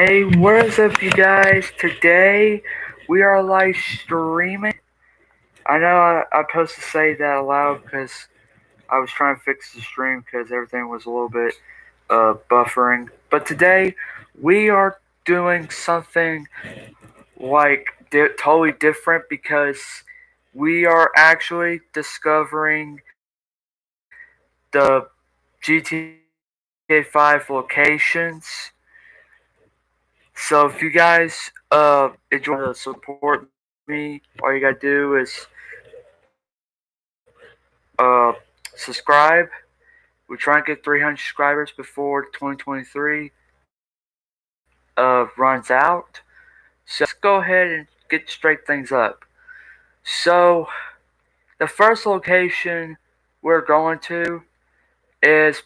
Hey, what is up, you guys? Today we are live streaming. I know I'm supposed to say that aloud because I was trying to fix the stream because everything was a little bit buffering. But today we are doing something like totally different because we are actually discovering the GTA5 locations. So if you guys enjoy to support me, all you gotta do is subscribe. We're trying to get 300 subscribers before 2023 runs out. So let's go ahead and get straight things up. So the first location we're going to is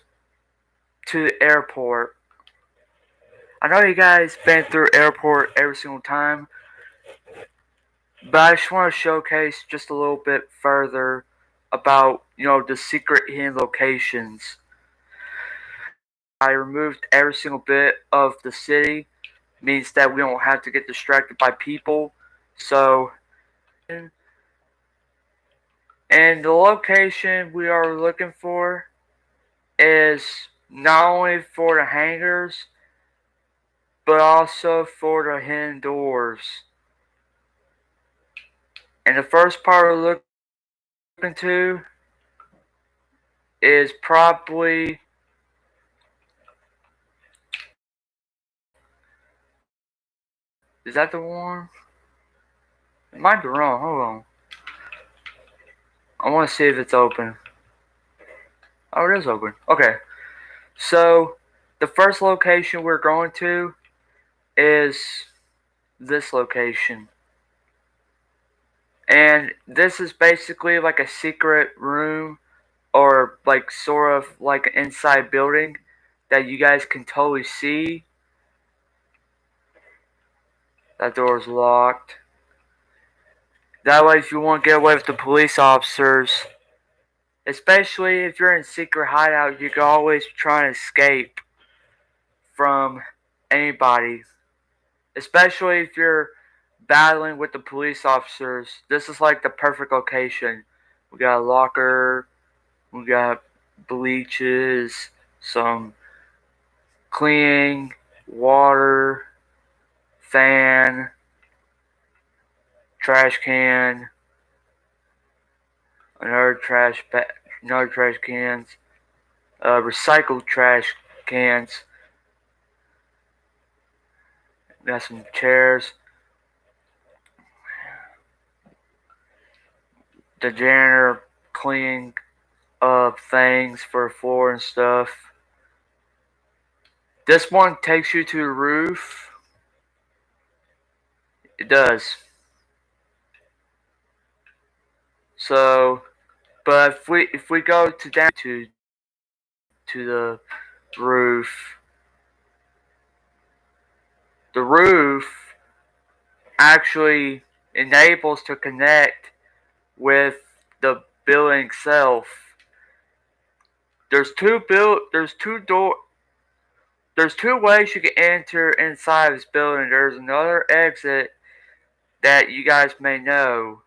to the airport. I know you guys been through airport every single time, but I just want to showcase just a little bit further about the secret hidden locations. I removed every single bit of the city, means that we don't have to get distracted by people. So, and the location we are looking for is not only for the hangars, but also for the hidden doors. And the first part we're looking to is probably is that the one? It might be wrong. Hold on. I want to see if it's open. Oh, it is open. Okay. So, the first location we're going to is this location. And this is basically like a secret room or like sort of like an inside building that you guys can totally see. That door is locked. That way, if you want to get away with the police officers, especially if you're in secret hideout, you can always try and escape from anybody. Especially if you're battling with the police officers. This is like the perfect location. We got a locker, we got bleaches, some cleaning, water, fan, trash can, another another trash cans, recycled trash cans. Got some chairs. The janitor cleaning up things for the floor and stuff. This one takes you to the roof. It does. So, but if we go to down to roof, the roof actually enables to connect with the building itself. There's two ways you can enter inside this building. There's another exit that you guys may know.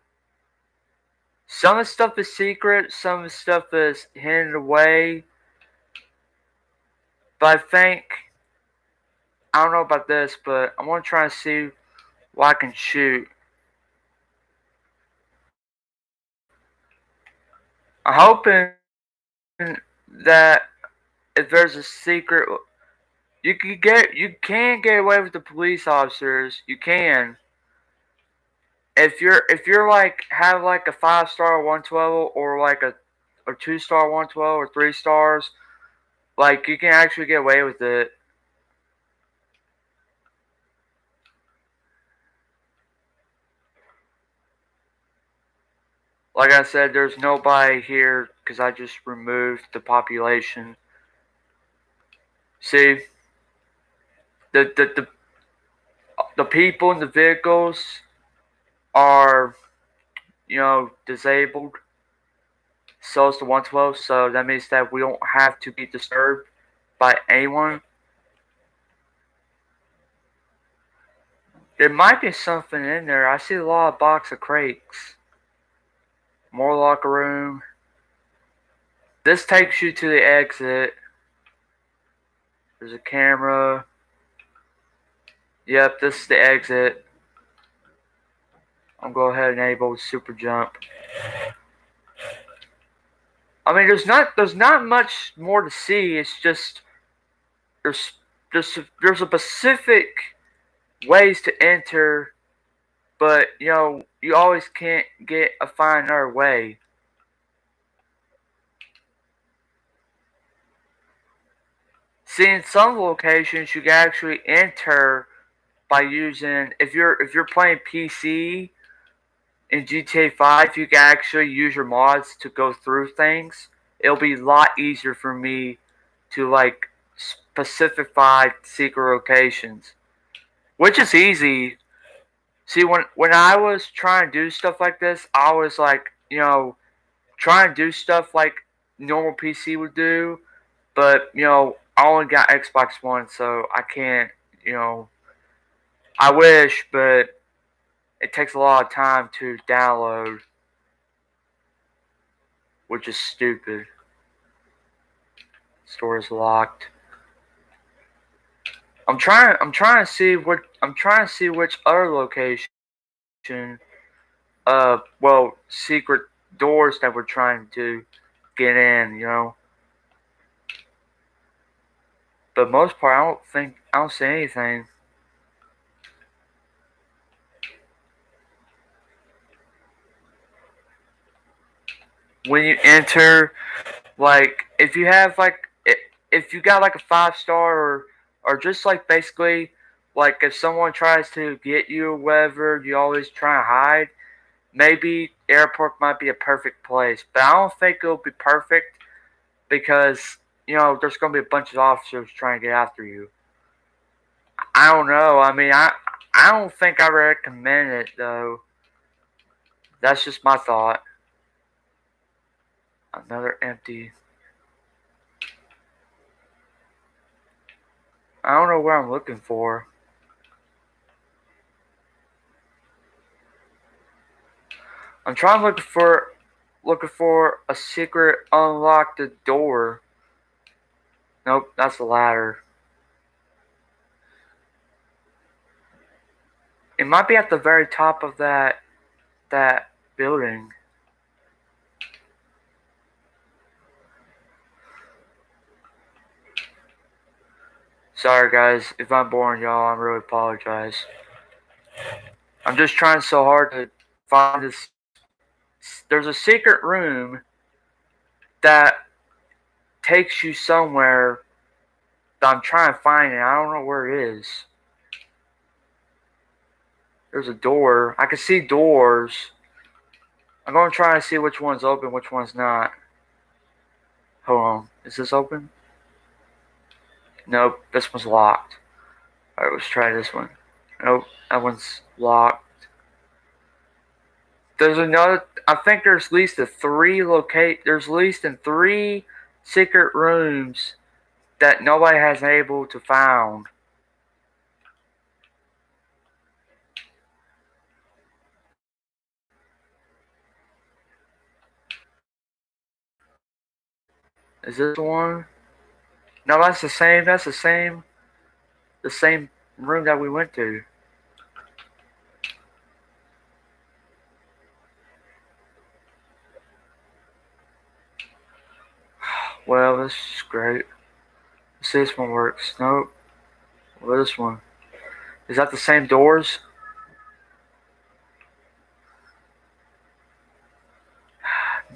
Some of the stuff is secret, some of the stuff is hidden away. But I don't know about this, but I want to try and see what I can shoot. I'm hoping that if there's a secret, you can get away with the police officers. You can. If you're like have like a 5-star 112 or like a 2-star 112 or 3 stars, like you can actually get away with it. Like I said, there's nobody here because I just removed the population. See, the the the, the people in the vehicles are disabled. So it's the 112. So that means that we don't have to be disturbed by anyone. There might be something in there. I see a lot of box of crates. More locker room. This takes you to the exit. There's a camera. Yep, this is the exit. I'm going to go ahead and enable super jump. I mean, there's not much more to see. It's just there's there's a specific ways to enter, but you always can't get a find another way. See, in some locations you can actually enter by using if you're playing PC in GTA 5, you can actually use your mods to go through things. It'll be a lot easier for me to like specify secret locations, which is easy. See, when I was trying to do stuff like this, I was like, trying to do stuff like normal PC would do, but I only got Xbox One, so I can't. You know, I wish, but it takes a lot of time to download, which is stupid. Store is locked. I'm trying to see which other location, secret doors that we're trying to get in. But most part, I don't see anything. When you enter, like if you got like a 5 star or just like basically like if someone tries to get you or whatever, you always try to hide. Maybe airport might be a perfect place, but I don't think it'll be perfect because there's gonna be a bunch of officers trying to get after you. I don't know. I mean, I don't think I recommend it though. That's just my thought. Another empty. I don't know what I'm looking for. I'm trying to looking for a secret unlock the door. Nope, that's the ladder. It might be at the very top of that building. Sorry guys, if I'm boring y'all, I really apologize. I'm just trying so hard to find this. There's a secret room that takes you somewhere that I'm trying to find it. I don't know where it is. There's a door. I can see doors. I'm going to try to see which one's open, which one's not. Hold on. Is this open? Nope, this one's locked. Alright, let's try this one. Nope, that one's locked. There's another. I think there's at least there's at least in 3 secret rooms that nobody has been able to find. Is this the one? No, that's the same. That's the same. The same room that we went to. Well, this is great. Let's see if this one works. Nope. Well, this one. Is that the same doors?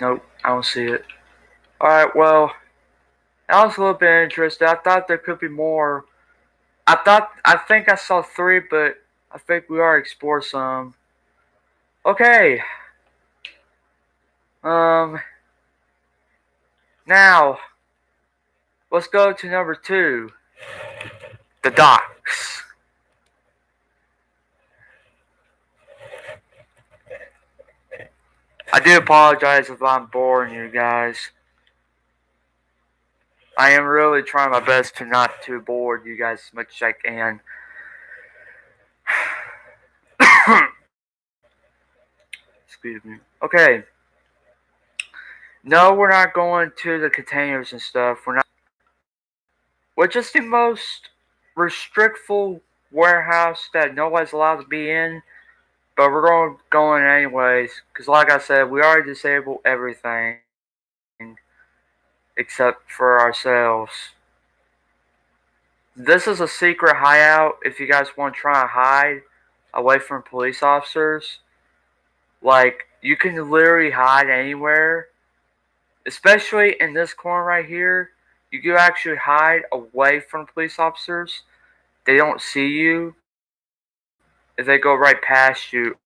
Nope. I don't see it. Alright, well, that was a little bit interesting. I thought there could be more. I think I saw 3, but I think we already explored some. Okay. Now, let's go to number 2. The docks. I do apologize if I'm boring you guys. I am really trying my best to not to bore you guys as much as I can. Excuse me. Okay. No, we're not going to the containers and stuff. We're not. Which is the most restrictful warehouse that nobody's allowed to be in. But we're going anyways. Because, like I said, we already disabled everything except for ourselves. This is a secret hideout if you guys want to try and hide away from police officers. Like, you can literally hide anywhere, especially in this corner right here. You can actually hide away from police officers. They don't see you if they go right past you,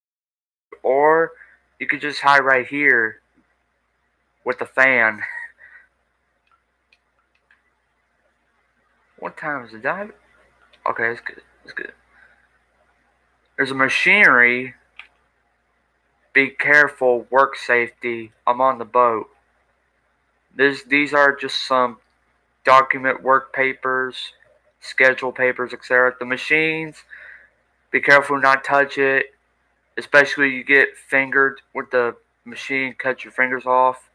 or you could just hide right here with the fan. What time is it? Okay, it's good. It's good. There's a machinery. Be careful. Work safety. I'm on the boat. These are just some document work papers, schedule papers, etc. The machines. Be careful not touch it. Especially you get fingered with the machine. Cut your fingers off.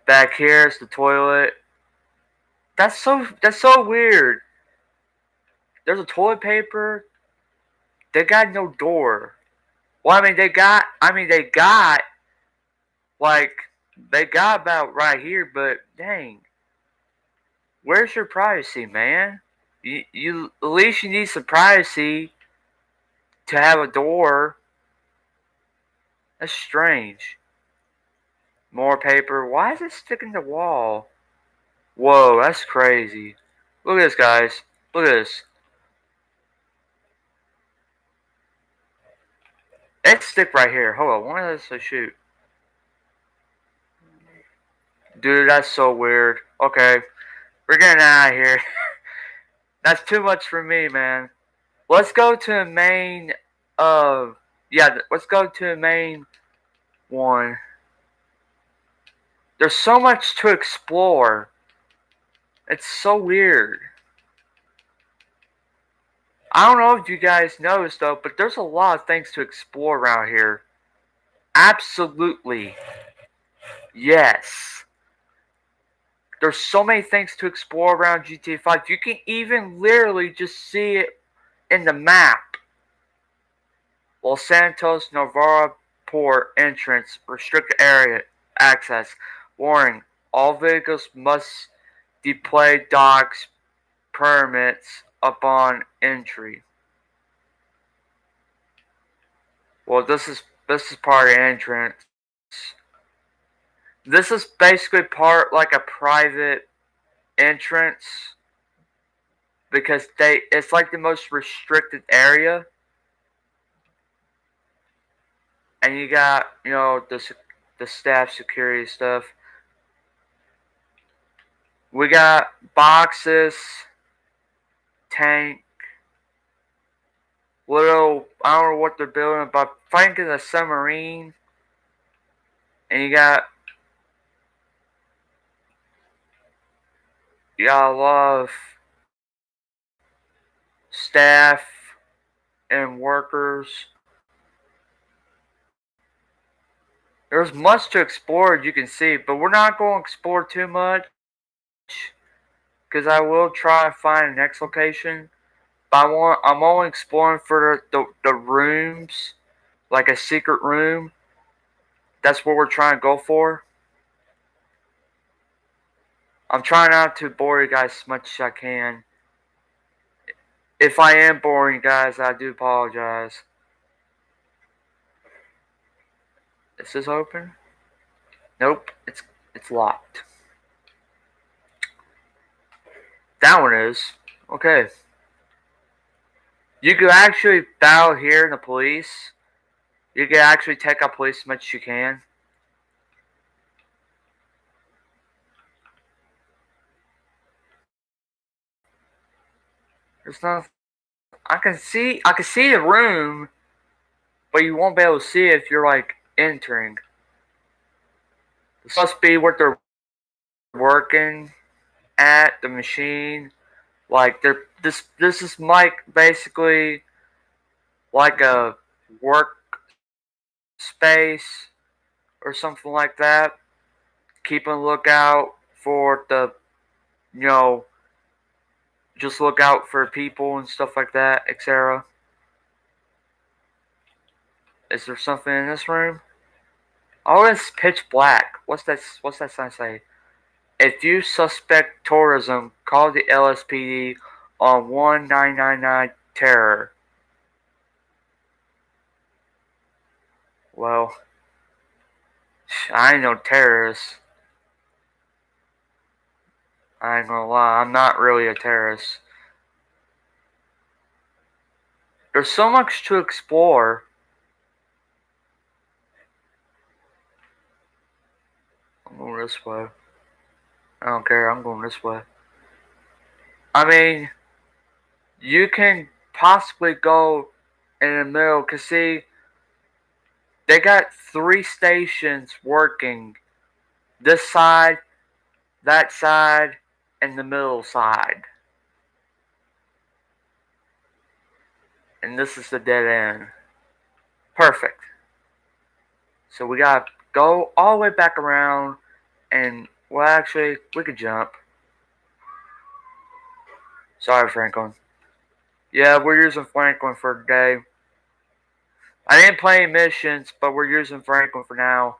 Back here is the toilet. That's so weird. There's a toilet paper. They got no door. Well, like they got about right here, but dang, where's your privacy, man? You at least you need some privacy to have a door. That's strange. More paper. Why is it sticking to the wall? Whoa, that's crazy. Look at this, guys. Look at this. Let's stick right here. Hold on. Why does this shoot? Dude, that's so weird. Okay, we're getting out of here. That's too much for me, man. Let's go to the main. Yeah. Let's go to the main one. There's so much to explore. It's so weird. I don't know if you guys noticed though, but there's a lot of things to explore around here. Absolutely. Yes. There's so many things to explore around GTA 5. You can even literally just see it in the map. Los Santos Navarra Port entrance, restricted area access. Warning, all vehicles must display docks permits upon entry. Well, this is part of the entrance. This is basically part like a private entrance because it's like the most restricted area, and you got the staff security stuff. We got boxes, tank, little, I don't know what they're building, but I think it's a submarine. And you got a lot of staff and workers. There's much to explore, as you can see, but we're not going to explore too much because I will try to find the next location. But I'm only exploring for the rooms, like a secret room. That's what we're trying to go for. I'm trying not to bore you guys as much as I can. If I am boring you guys, I do apologize. Is this open? Nope, it's locked. That one is. Okay. You could actually battle here in the police. You can actually take out police as much as you can. There's nothing. I can see the room, but you won't be able to see it if you're like entering. This must be what they're working at the machine. Like this is Mike basically like a workspace or something like that. Keep a lookout for the, you know, just look out for people and stuff like that, etc. Is there something in this room? Oh, it's pitch black. What's that sign say? If you suspect tourism, call the LSPD on 1999 terror. Well, I ain't no terrorist. I ain't gonna lie, I'm not really a terrorist. There's so much to explore. I'm going this way. I don't care, I'm going this way. I mean, you can possibly go in the middle, cause see, they got 3 stations working. This side, that side, and the middle side. And this is the dead end. Perfect. So we gotta go all the way back around, and well, actually, we could jump. Sorry, Franklin. Yeah, we're using Franklin for today. I didn't play any missions, but we're using Franklin for now.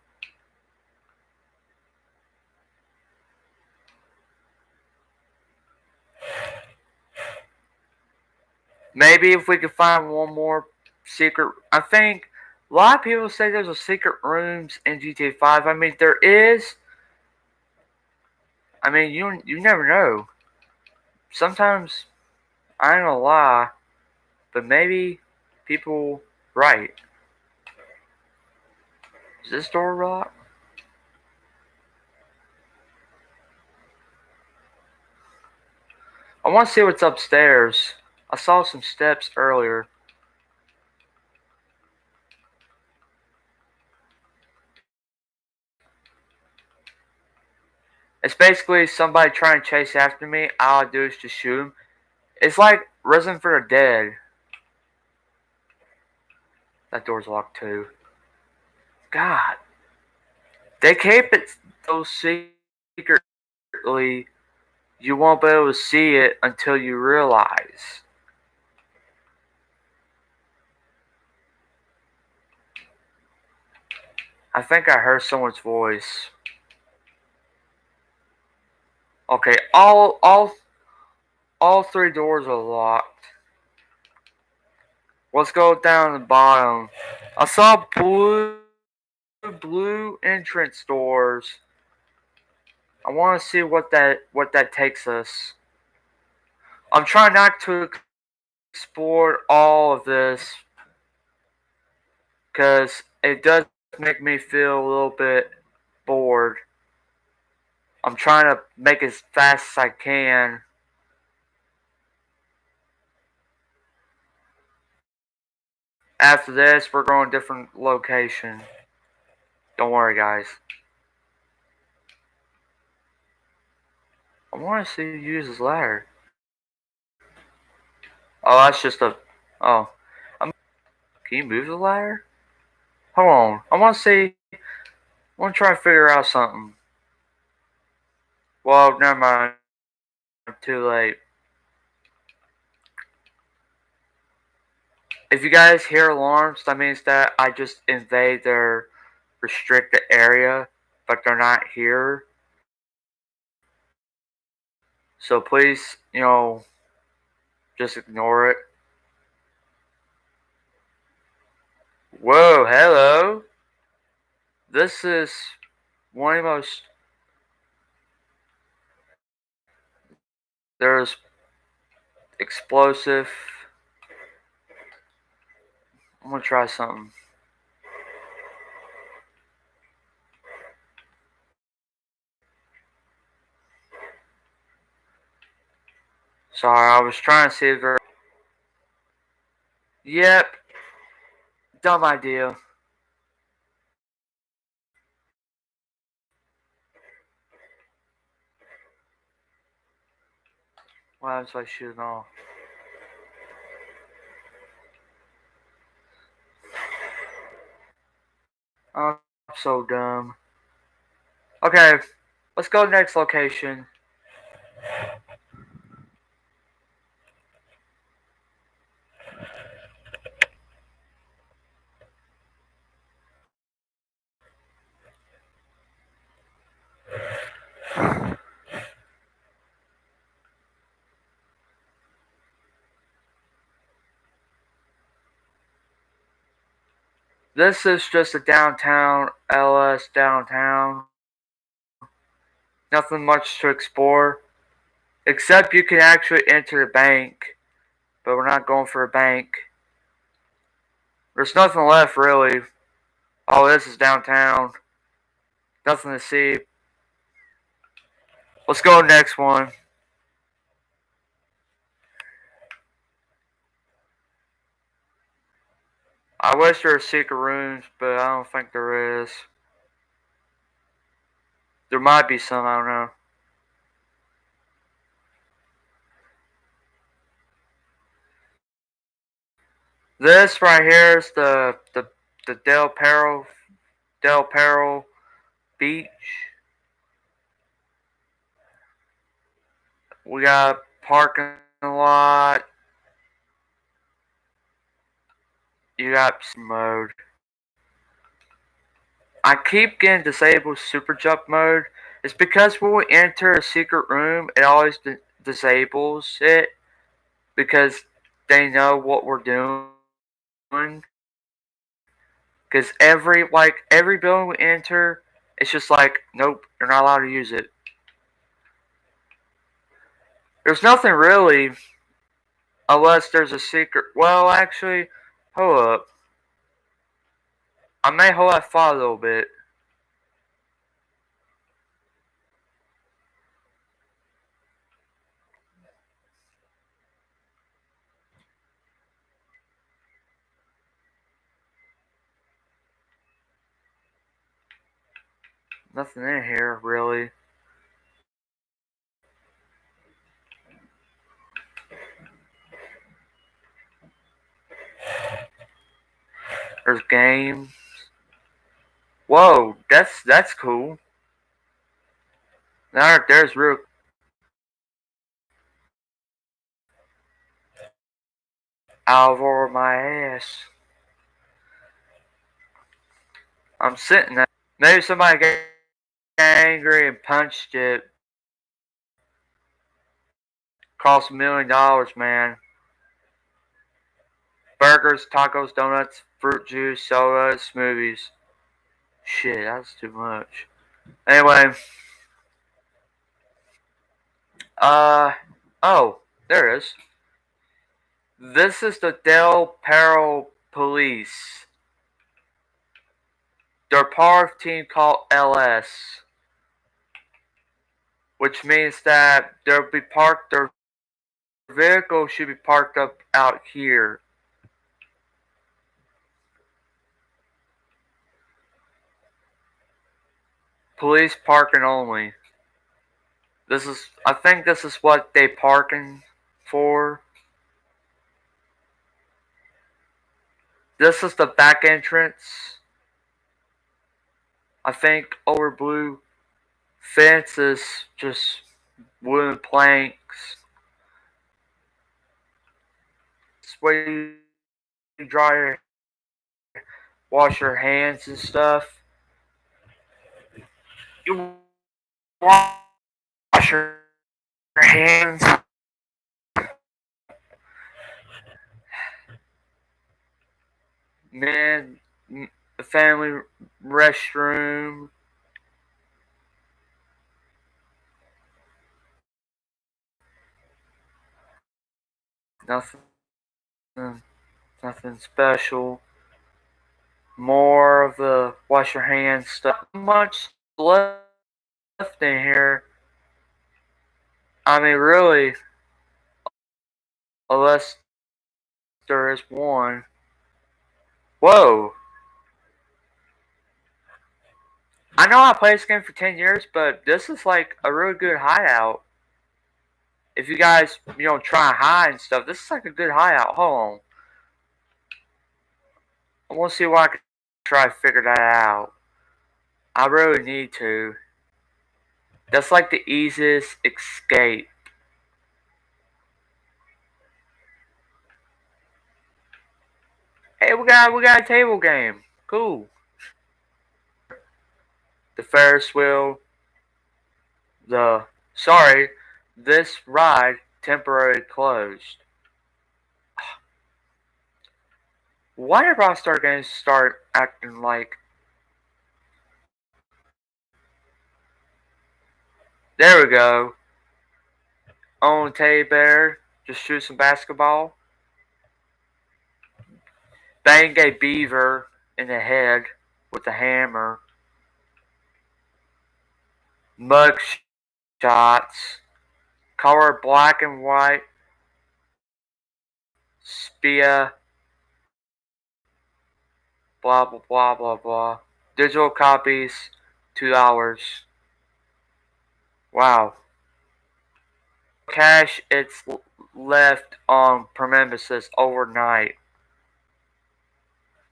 Maybe if we could find one more secret. I think a lot of people say there's a secret rooms in GTA 5. I mean, there is. I mean, you never know. Sometimes I ain't gonna lie, but maybe people right. Is this door locked? I want to see what's upstairs. I saw some steps earlier. It's basically somebody trying to chase after me. All I do is just shoot him. It's like Resident for the Dead. That door's locked too. God, they keep it so secretly. You won't be able to see it until you realize. I think I heard someone's voice. Okay, all 3 doors are locked. Let's go down the bottom. I saw blue entrance doors. I want to see what that takes us. I'm trying not to explore all of this because it does make me feel a little bit bored. I'm trying to make it as fast as I can. After this, we're going to a different location. Don't worry, guys. I want to see you use this ladder. Oh, that's just a. Oh. Can you move the ladder? Hold on. I want to see. I want to try to figure out something. Well, never mind. Too late. If you guys hear alarms, that means that I just invade their restricted area, but they're not here. So please, just ignore it. Whoa, hello. This is one of the most. There's explosive. I'm gonna try something. Sorry, I was trying to see if there. Yep, dumb idea. Why was I shooting off? I'm so dumb. Okay, let's go to the next location. This is just a downtown LS downtown. Nothing much to explore. Except you can actually enter a bank. But we're not going for a bank. There's nothing left really. Oh, this is downtown. Nothing to see. Let's go next one. I wish there were secret rooms, but I don't think there is. There might be some, I don't know. This right here is the Del Perro Beach. We got parking lot. You got mode. I keep getting disabled super jump mode. It's because when we enter a secret room, it always disables it because they know what we're doing. Because every building we enter, it's just like, nope, you're not allowed to use it. There's nothing really, unless there's a secret. Well, actually, hold up. I may hold that thought a little bit. Nothing in here really. There's games. Whoa, that's cool. There's real. Out over my ass. I'm sitting there. Maybe somebody got angry and punched it. Cost $1 million, man. Burgers, tacos, donuts, fruit juice, soda, smoothies. Shit, that's too much. Anyway, uh, oh, there it is. This is the Del Perro Police. They're part of a team called LS, which means that they'll be parked. Their vehicle should be parked up out here. Police parking only. I think this is what they parking for. This is the back entrance. I think over blue fence is just wooden planks. It's where you wash your hands and stuff. You wash your hands. Man, the family restroom. Nothing, nothing special. More of the wash your hands stuff. Not much left in here. I mean, really, unless there is one. Whoa! I know I played this game for 10 years, but this is like a really good hideout. If you guys, try and hide and stuff, this is like a good hideout. Hold on. I want to see what I can try to figure that out. I really need to. That's like the easiest escape. Hey, we got a table game. Cool. The Ferris wheel. The sorry, this ride temporarily closed. Why did Rockstar Games start acting like? There we go. Own teddy bear. Just shoot some basketball. Bang a beaver in the head with a hammer. Mug shots. Color black and white. Spia. Blah blah blah blah blah. Digital copies. $2. Wow. Cash it's left on premises overnight.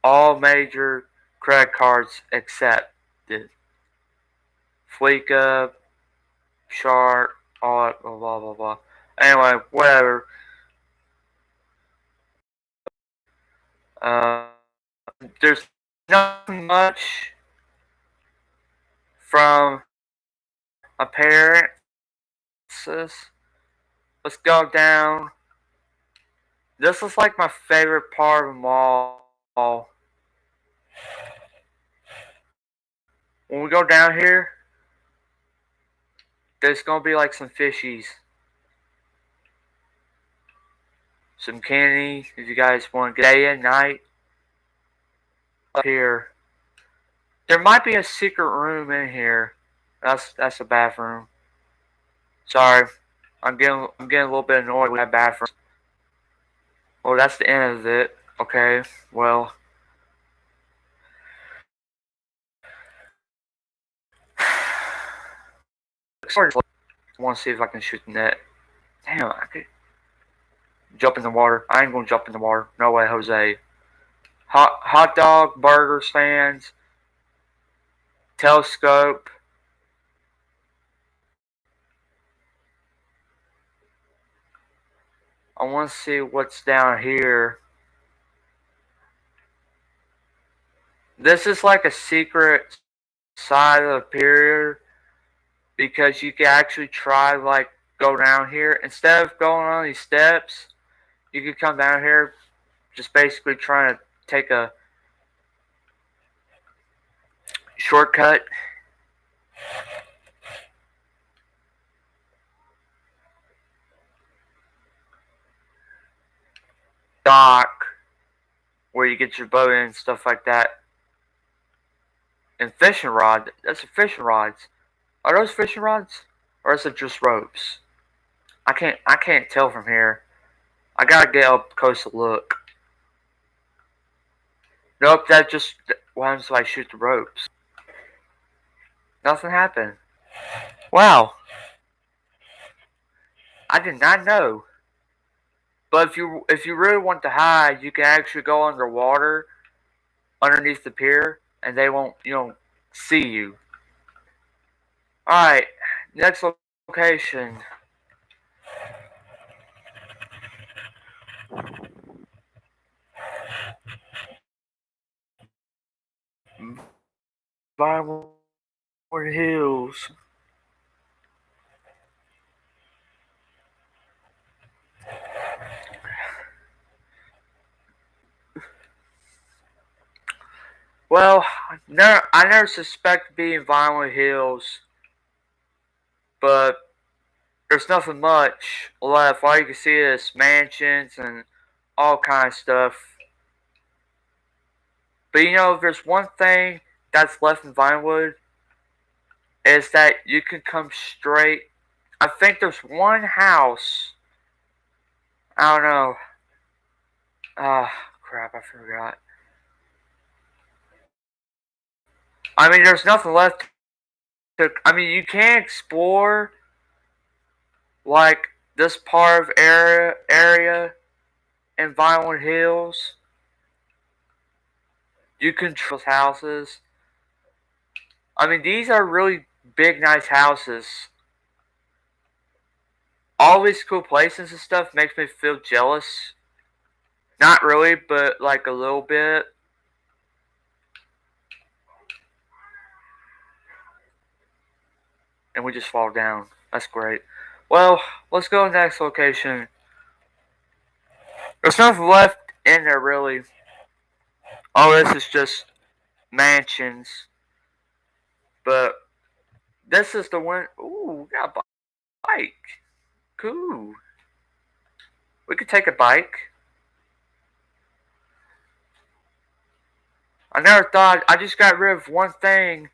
All major credit cards accepted. Fleeka, Sharp, all that, blah blah blah blah. Anyway, whatever. Uh, there's nothing much from appearances. Let's go down. This is like my favorite part of them all. When we go down here, there's gonna be like some fishies. Some candy, if you guys want to get day and night. Up here. There might be a secret room in here. That's a bathroom. Sorry. I'm getting a little bit annoyed with that bathroom. Well, that's the end of it. Okay, well. I want to see if I can shoot the net. Damn, I could jump in the water. I ain't gonna jump in the water. No way, Jose. Hot dog, burger stands, telescope. I want to see what's down here. This is like a secret side of the pier because you can actually try like go down here instead of going on these steps. You could come down here, just basically trying to take a shortcut. Dock where you get your boat in and stuff like that. And fishing rod. That's a fishing rods. Are those fishing rods? Or is it just ropes? I can't tell from here. I gotta get up close to look. Nope, that just what happens if I shoot the ropes? Nothing happened. Wow. I did not know. But if you really want to hide, you can actually go underwater underneath the pier and they won't, see you. Alright, next location. Vinewood Hills. Well, I never suspect to be in Vinewood Hills, but there's nothing much left. All you can see is mansions and all kind of stuff. But if there's one thing that's left in Vinewood, is that you can come straight. I think there's one house. I don't know. Crap, I forgot. I mean, there's nothing left I mean, you can explore like this part of area in Vinewood Hills. You control those houses. I mean, these are really big, nice houses. All these cool places and stuff makes me feel jealous. Not really, but like a little bit. And we just fall down. That's great. Well, let's go to the next location. There's nothing left in there really. All this is just mansions. But this is the one. Ooh, we got a bike. Cool. We could take a bike. I never thought. I just got rid of one thing,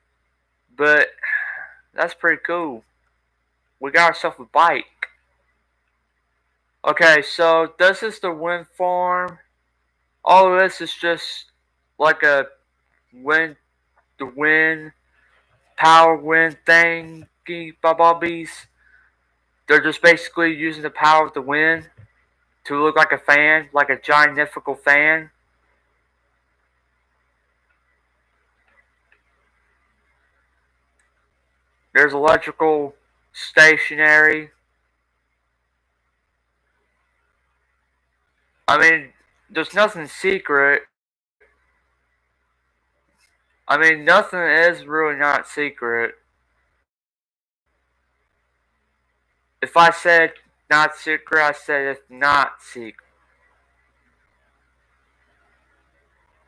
but that's pretty cool. We got ourselves a bike. Okay, so this is the wind farm. All of this is just like a wind, the wind, power wind thingy bobbies. They're just basically using the power of the wind to look like a fan, like a gigantical fan. There's electrical stationary. I mean, there's nothing secret. I mean, nothing is really not secret. If I said not secret, I said it's not secret.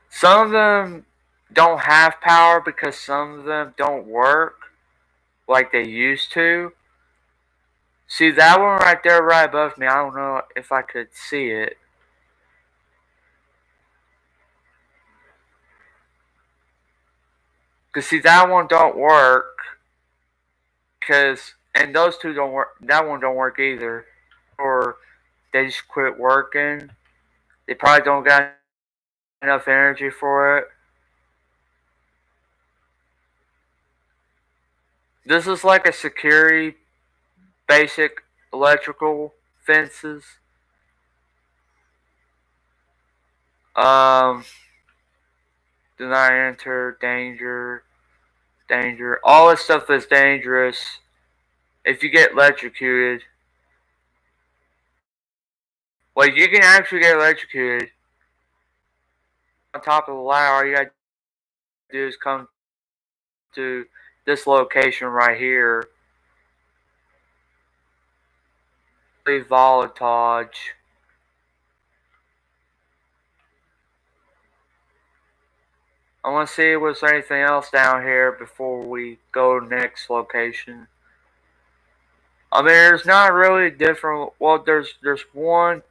Some of them don't have power because some of them don't work like they used to. See that one right there, right above me? I don't know if I could see it. Cause see that one don't work. Cause and those two don't work. That one don't work either. Or they just quit working. They probably don't got enough energy for it. This is like a security, basic electrical fences. Um, do not enter, danger, danger. All this stuff is dangerous. If you get electrocuted, like you can actually get electrocuted on top of the ladder. All you gotta do is come to this location right here. Voltage. I want to see if there's anything else down here before we go to the next location. I mean, there's not really different. Well, there's one.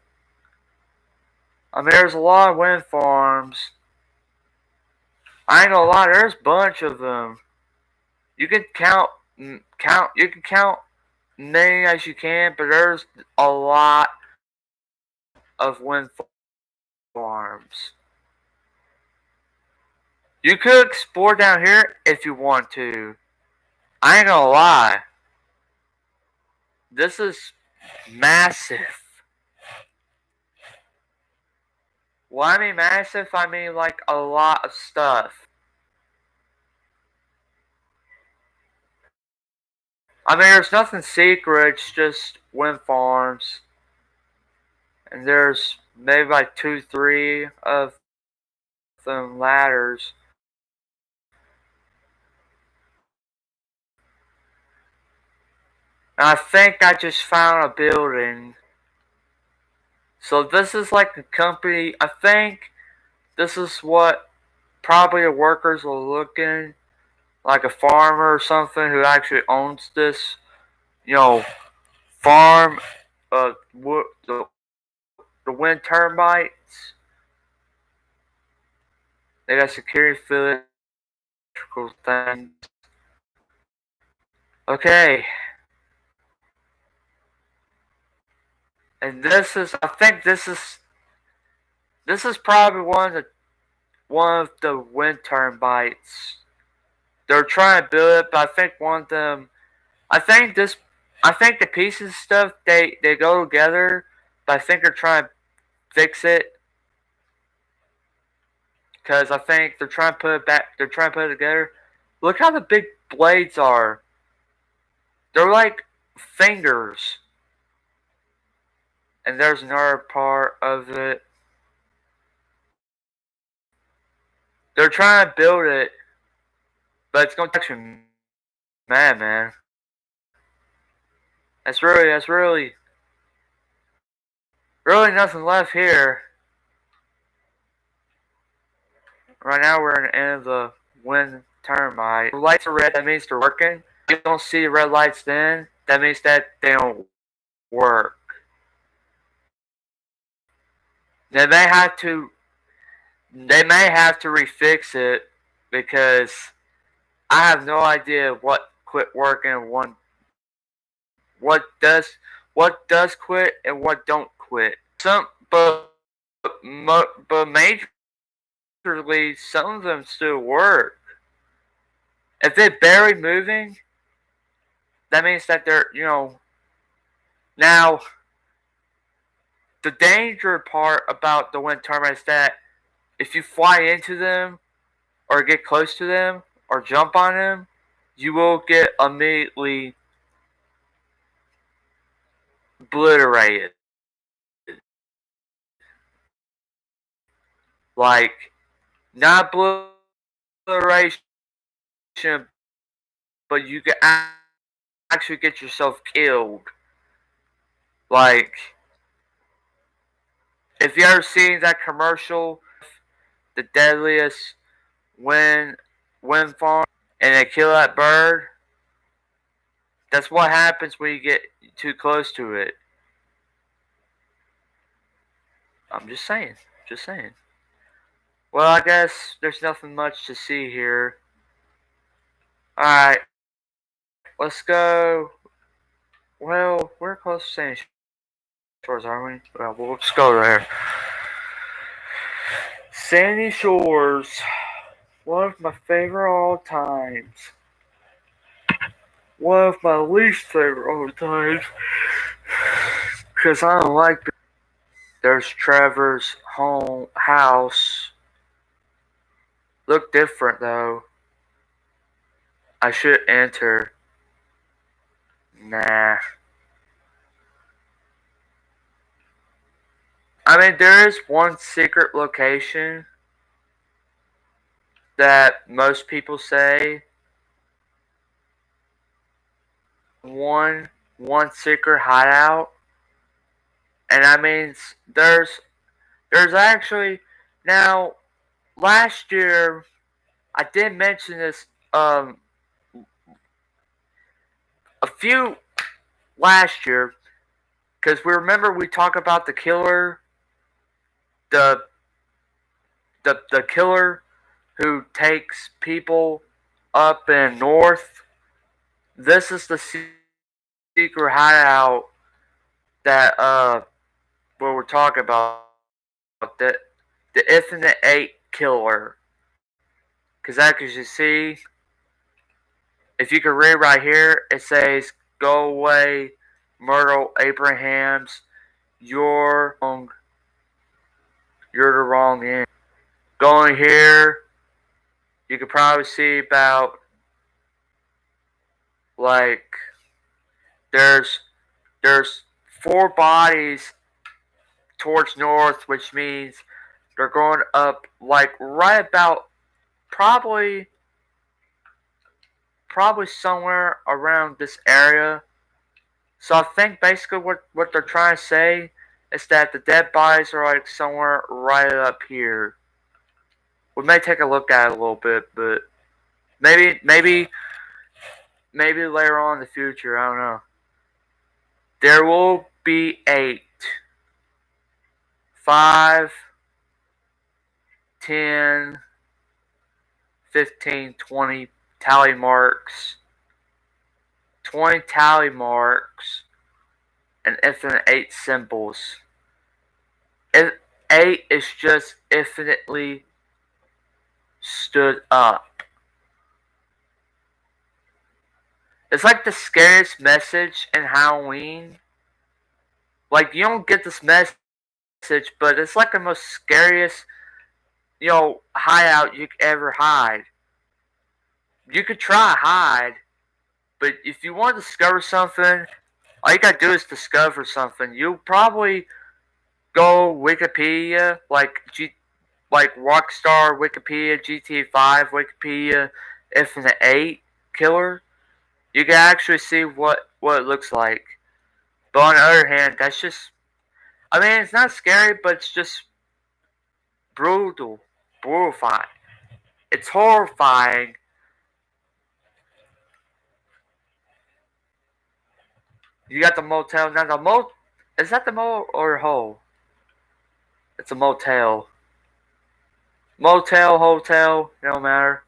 I mean, there's a lot of wind farms. I ain't gonna lie, there's a bunch of them. You can count. You can count many as you can, but there's a lot of wind farms. You could explore down here if you want to. I ain't gonna lie. This is massive. When I mean massive, I mean like a lot of stuff. I mean, there's nothing secret, it's just wind farms. And there's maybe like two, three of them ladders. And I think I just found a building. So this is like a company. I think this is what probably the workers are looking, like a farmer or something who actually owns this, you know, farm. The wind turbines. They got security electrical things. Okay, and I think this is probably one of the wind turbines. They're trying to build it, but I think one of them. I think this. I think the pieces and stuff they go together, but I think they're trying to fix it because I think they're trying to put it back. They're trying to put it together. Look how the big blades are. They're like fingers. And there's another part of it. They're trying to build it, but it's going to take you mad, man. Really nothing left here. Right now we're in the end of the wind turbine. The lights are red, that means they're working. If you don't see red lights then, that means that they don't work. They may have to refix it because I have no idea what quit working and what does quit and what don't quit. But majorly some of them still work. If they're barely moving, that means that they're now the danger part about the wind turbine is that if you fly into them or get close to them or jump on them, you will get immediately obliterated. Like, not obliteration, but you can actually get yourself killed. Like, if you ever seen that commercial, the deadliest wind farm, and they kill that bird, that's what happens when you get too close to it. I'm just saying. Just saying. Well, I guess there's nothing much to see here. Alright, let's go. Well, we're close to Sandy Shores, aren't we? Well, let's go there. Sandy Shores. One of my favorite all times. One of my least favorite all times. Because I don't like it. There's Trevor's house. Look different though. I should enter. Nah. I mean, there is one secret location that most people say. One secret hideout. And that means there's actually now last year I did mention this a few last year because we remember we talked about the killer the killer who takes people up in north. This is the secret hideout that what we're talking about, the Infinite 8 killer. Because as you see, if you can read right here, it says, "Go away, Myrtle Abrahams. You're the wrong end." Going here, you could probably see about like there's 4 bodies towards north, which means they're going up like right about probably somewhere around this area. So I think basically what they're trying to say is that the dead bodies are like somewhere right up here. We may take a look at it a little bit, but maybe later on in the future, I don't know. There will be 8, 5, 10, 15, 20 tally marks. 20 tally marks and infinite 8 symbols. 8 is just infinitely stood up. It's like the scariest message in Halloween. Like, you don't get this message, but it's like the most scariest hideout you could ever hide. You could try hide, but if you want to discover something, all you gotta do is discover something. You'll probably go Wikipedia, like Rockstar Wikipedia, GTA5 Wikipedia, Infinite 8 Killer. You can actually see what it looks like. But on the other hand, that's just, I mean, it's not scary, but it's just brutal, brutal. It's horrifying. You got the motel. Now, is that the mo or hole? It's a motel. Motel, hotel, no matter.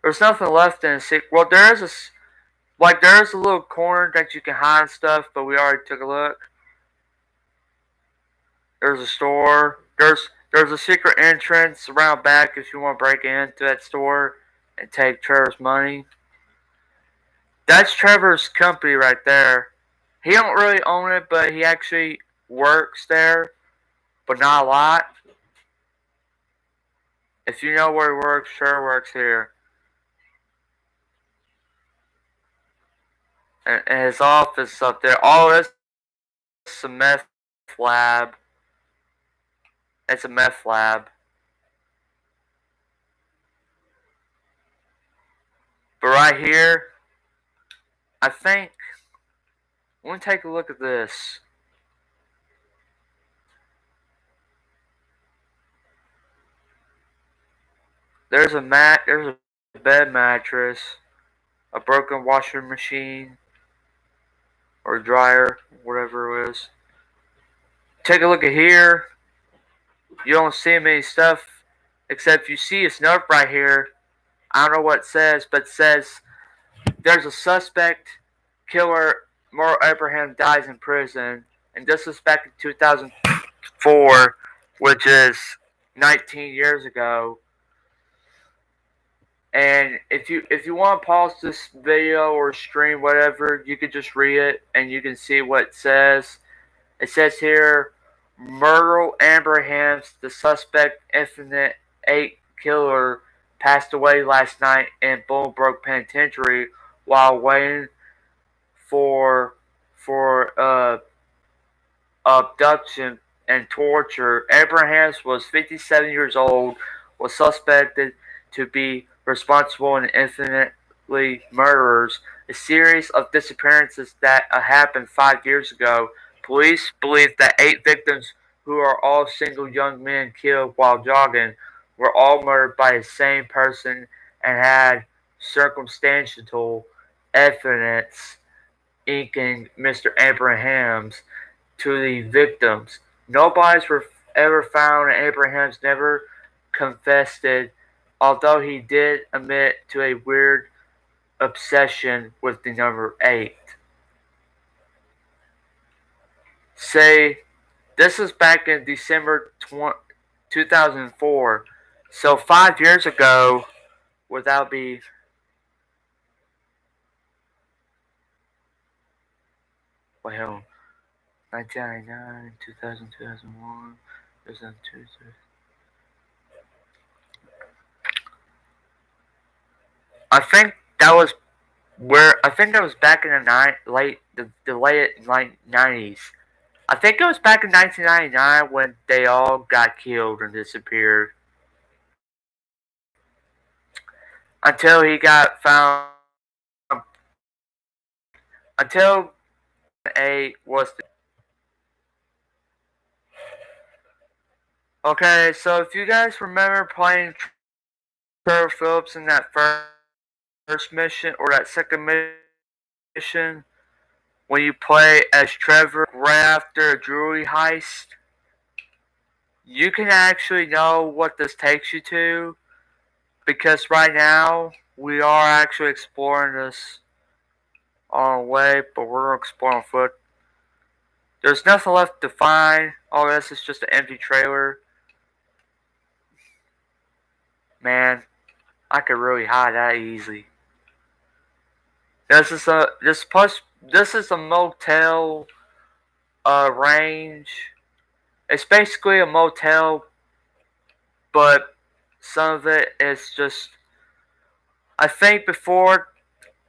There's nothing left in the secret. Well, there's a little corner that you can hide stuff, but we already took a look. There's a store. There's a secret entrance around back if you want to break into that store and take Trevor's money. That's Trevor's company right there. He don't really own it, but he actually works there, but not a lot. If you know where he works, Trevor works here. And his office up there. Oh, it's a meth lab. It's a meth lab. But right here, I think, let me take a look at this. There's a bed mattress, a broken washing machine or dryer, whatever it is. Take a look at here. You don't see many stuff, except you see this note right here. I don't know what it says, but it says there's a suspect killer. Merle Abraham dies in prison, and this was back in 2004, which is 19 years ago. And if you want to pause this video or stream whatever, you can just read it and you can see what it says. It says here, Myrtle Abrahams, the suspect, Infinite 8 killer, passed away last night in Bolingbroke Penitentiary while waiting for abduction and torture. Abrahams was 57 years old, was suspected to be responsible in infinitely murders, a series of disappearances that happened 5 years ago. Police believe that 8 victims, who are all single young men killed while jogging, were all murdered by the same person and had circumstantial evidence linking Mr. Abrahams to the victims. No bodies were ever found, and Abrahams never confessed it, although he did admit to a weird obsession with the number 8. Say, this is back in December 2004, so 5 years ago, without be. Wait, hold on. 1999, 2000, 2001, 2002. I think that was I think that was back in the late 90s. I think it was back in 1999 when they all got killed and disappeared until he got found. Until A was okay. So if you guys remember playing Trevor Phillips in that first mission or that second mission, when you play as Trevor right after a jewelry heist, you can actually know what this takes you to, because right now we are actually exploring this on our way, but we're exploring on foot. There's nothing left to find. All this is just an empty trailer. Man, I could really hide that easy. This is a motel range. It's basically a motel but some of it is just. I think before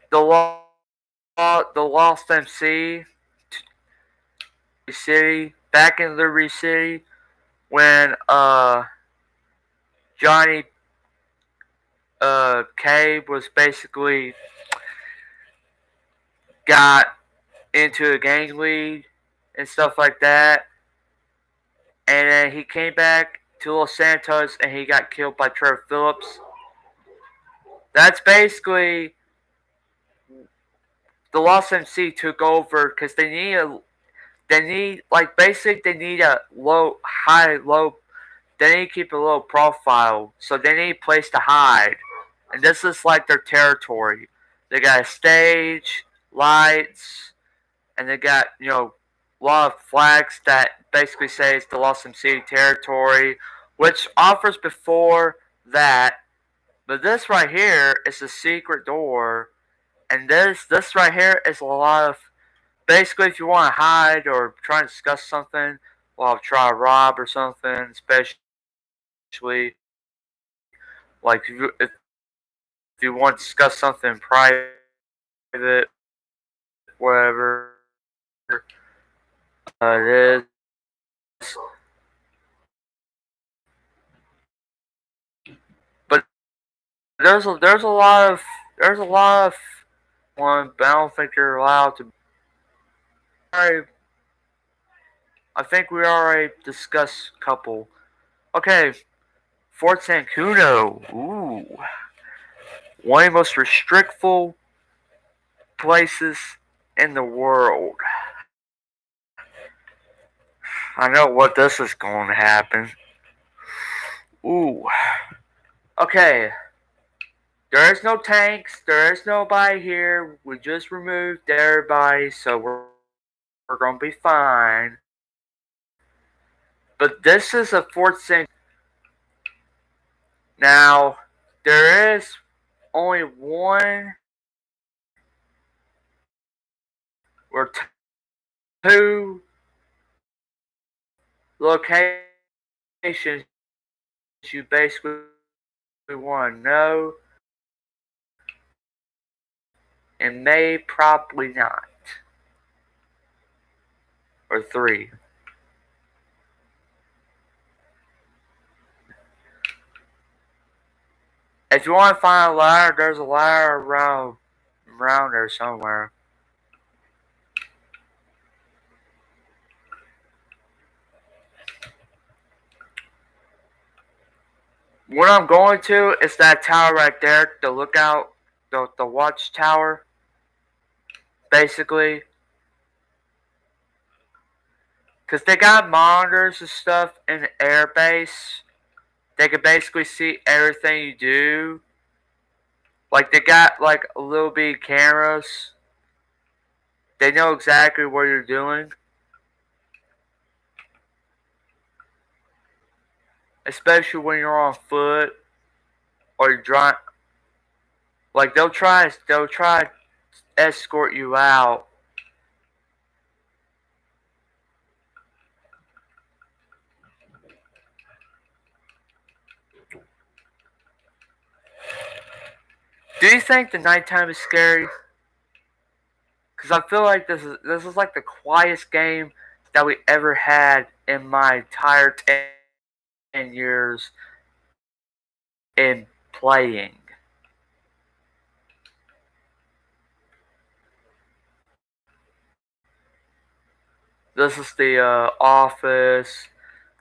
the Lost MC City, back in Liberty City, when Johnny Cave was basically got into a gang lead and stuff like that, and then he came back to Los Santos and he got killed by Trevor Phillips. That's basically the Lost MC took over because they need like basically they need a low. They need to keep a low profile, so they need a place to hide, and this is like their territory. They got a stage, lights, and they got a lot of flags that basically say it's the Lost MC territory, which offers before that. But this right here is a secret door, and this right here is a lot of basically if you want to hide or try and discuss something while try to rob or something, especially like if you want to discuss something private, whatever it is. But there's a lot of one, but I don't think you're allowed to. Alright, I think we already discussed a couple. Okay, Fort Sancudo. Ooh, one of the most restrictful places in the world. I know what this is going to happen. Ooh. Okay. There is no tanks. There is nobody here. We just removed everybody, so we're going to be fine. But this is a Fort St. Now, there is only one or two locations you basically want to know, and may probably not. Or three. If you want to find a ladder, there's a ladder around there somewhere. What I'm going to is that tower right there, the lookout, the watchtower, basically. Because they got monitors and stuff in the airbase. They can basically see everything you do. Like, they got, like, little bitty cameras. They know exactly what you're doing. Especially when you're on foot or you're driving. Like, they'll try to escort you out. Do you think the nighttime is scary? Because I feel like this is like the quietest game that we ever had in my entire 10 years in playing. This is the office.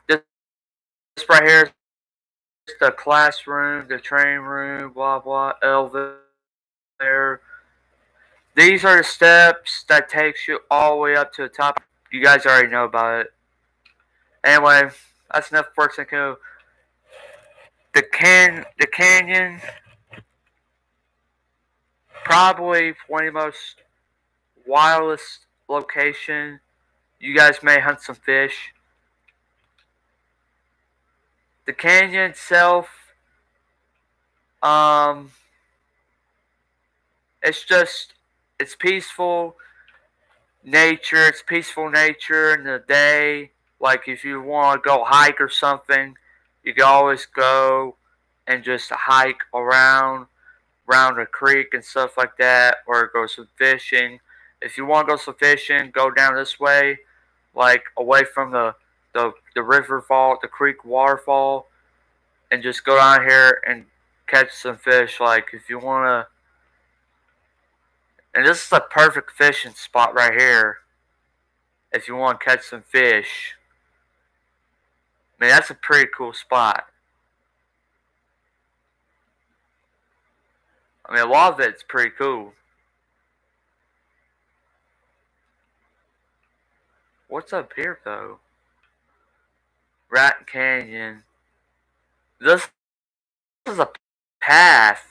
This right here is the classroom, the training room, blah blah, elevator. These are the steps that takes you all the way up to the top. You guys already know about it. Anyway, that's enough for Mexico. The canyon, probably one of the most wildest location. You guys may hunt some fish. The canyon itself, um, it's peaceful nature. It's peaceful nature in the day. Like if you want to go hike or something, You can always go and just hike around a creek and stuff like that, or go some fishing. If you want to go some fishing, go down this way, like away from the river fall, the creek waterfall, and just go down here and catch some fish. Like if you wanna, and this is a perfect fishing spot right here. If you want to catch some fish, I mean that's a pretty cool spot. I mean a lot of it's pretty cool. What's up here though? Rat Canyon. This is a path.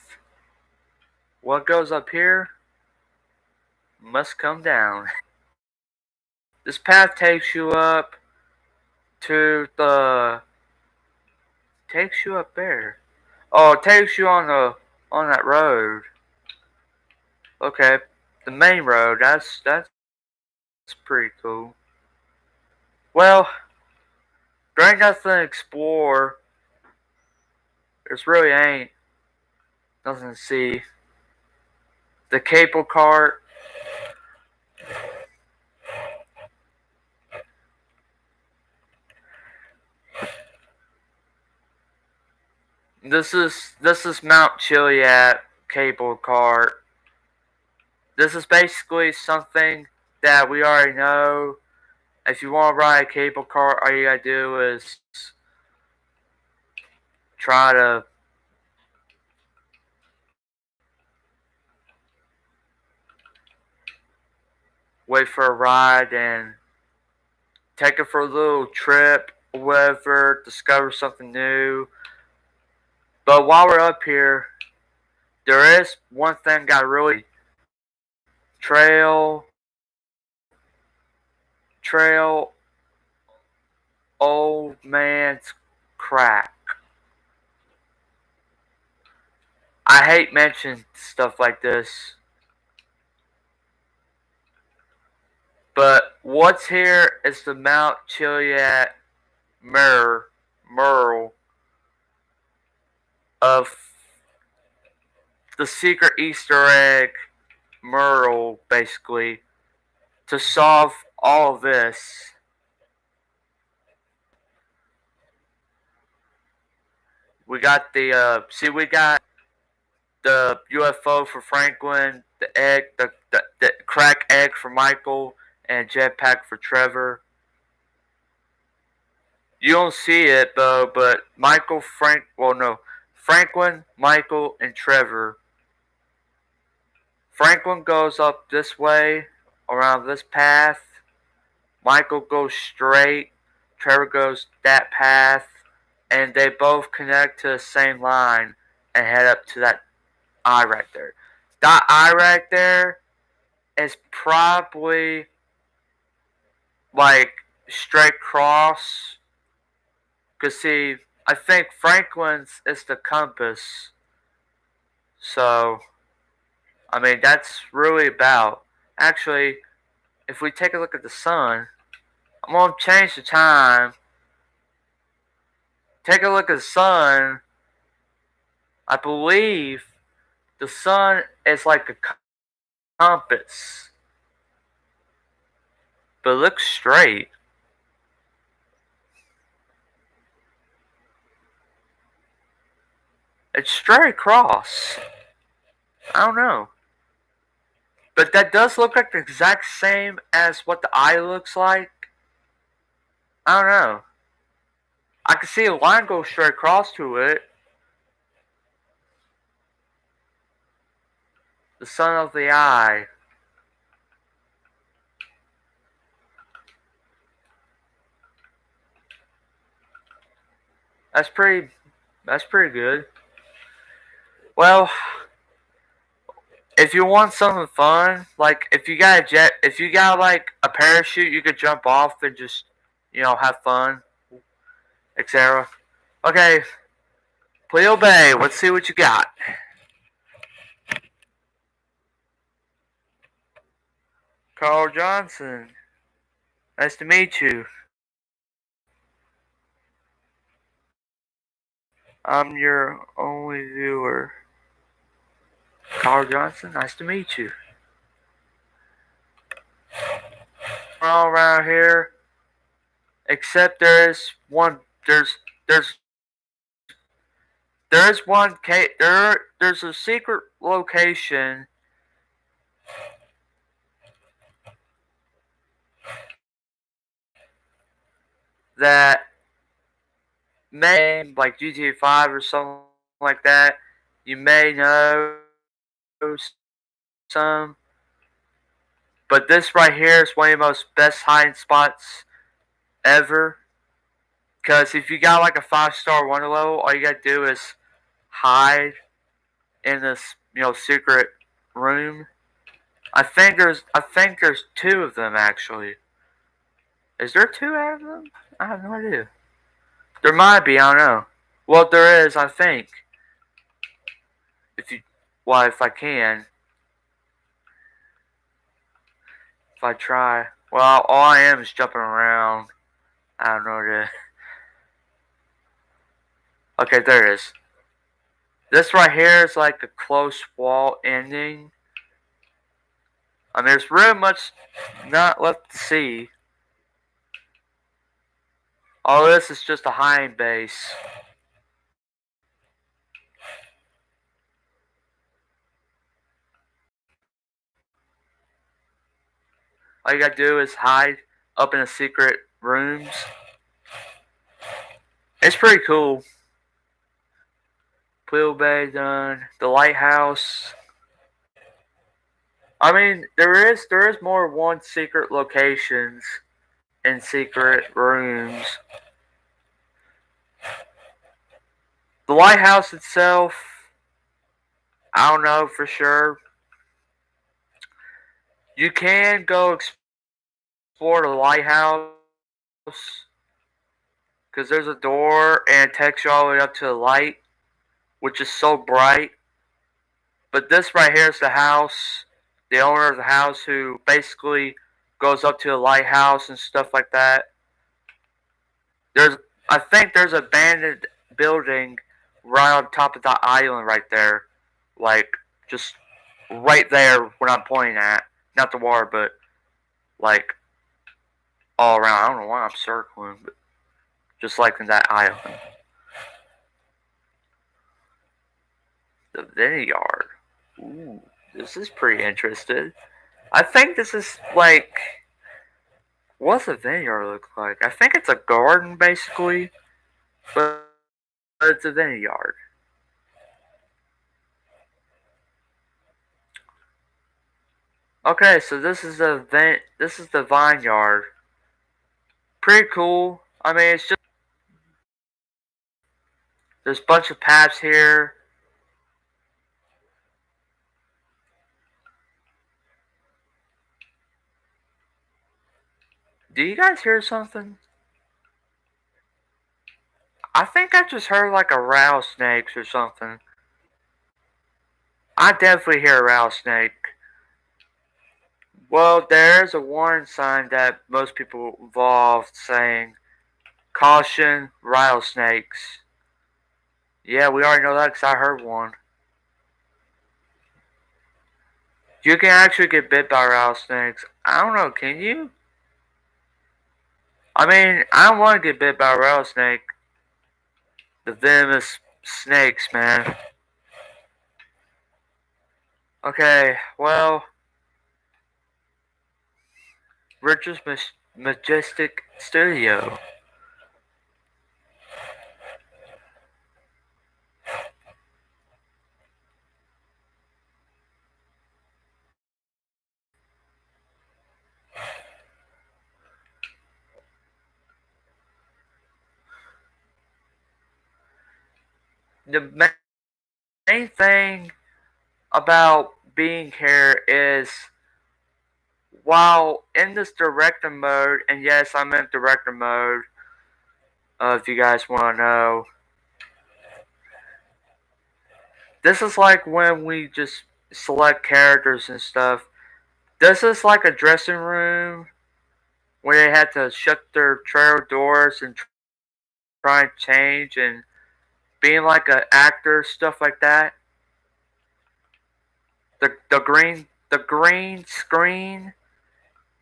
What goes up here must come down. This path takes you up to the takes you up there. Oh, it takes you on that road. Okay, the main road. That's pretty cool. Well, there ain't nothing to explore. There's really ain't nothing to see. The cable cart. This is Mount Chiliad cable cart. This is basically something that we already know. If you want to ride a cable car, all you gotta do is try to wait for a ride and take it for a little trip or whatever, discover something new. But while we're up here, there is one thing I really trail trail old man's crack. I hate mentioning stuff like this, but what's here is the Mount Chiliad Merle of the secret Easter egg Merle, basically, to solve all of this. We got we got the UFO for Franklin, the egg, the crack egg for Michael, and jetpack for Trevor. You don't see it though, but Franklin, Michael, and Trevor. Franklin goes up this way, around this path. Michael goes straight. Trevor goes that path, and they both connect to the same line and head up to that eye right there. That eye right there is probably like straight cross. Cause see, I think Franklin's is the compass. So, I mean, that's really about. Actually, if we take a look at the sun, I'm gonna change the time. Take a look at the sun. I believe the sun is like a compass, but it looks straight. It's straight across. I don't know. But that does look like the exact same as what the eye looks like. I don't know. I can see a line go straight across to it. The sun of the eye. That's pretty. That's pretty good. Well, if you want something fun, like if you got like a parachute, you could jump off and just, have fun, etc. Okay, please obey. Let's see what you got. Carl Johnson. Nice to meet you. I'm your only viewer, Carl Johnson. Nice to meet you. All around here, except there's there's there's one there's a secret location that may like GTA 5 or something like that. You may know some, but this right here is one of the most best hiding spots ever. Cause if you got like a 5-star wonder level, all you gotta do is hide in this secret room. I think there's two of them actually. Is there two of them? I have no idea. There might be. I don't know. Well, there is. I think. If you, well, if I can, if I try. Well, all I am is jumping around. I don't know what Okay, there it is. This right here is like a close wall ending. I mean, there's really much not left to see. All this is just a hiding base. All you gotta do is hide up in the secret rooms. It's pretty cool. Quill Bay done. The lighthouse. I mean, there is more one secret locations and secret rooms. The lighthouse itself, I don't know for sure. You can go explore the lighthouse because there's a door and it takes you all the way up to the light, which is so bright. But this right here is the house, the owner of the house who basically goes up to the lighthouse and stuff like that. There's, I think there's an abandoned building right on top of that island right there, like just right there when I'm pointing at, not the water, but like all around. I don't know why I'm circling, but just like in that island. The vineyard. Ooh, this is pretty interesting. I think this is like, what's a vineyard look like? I think it's a garden basically, but it's a vineyard. Okay, so this is the vineyard. Pretty cool. I mean, it's just there's a bunch of paths here. Do you guys hear something? I think I just heard like a rattlesnake or something. I definitely hear a rattlesnake. Well, there's a warning sign that most people involved saying, "Caution, rattlesnakes." Yeah, we already know that because I heard one. You can actually get bit by rattlesnakes. I don't know, can you? I mean, I don't want to get bit by a rattlesnake. The venomous snakes, man. Okay, well, Richard's Majestic Studio. The main thing about being here is while in this director mode, and yes, I'm in director mode, if you guys want to know, this is like when we just select characters and stuff. This is like a dressing room where they had to shut their trailer doors and try and change and being like an actor, stuff like that. The green screen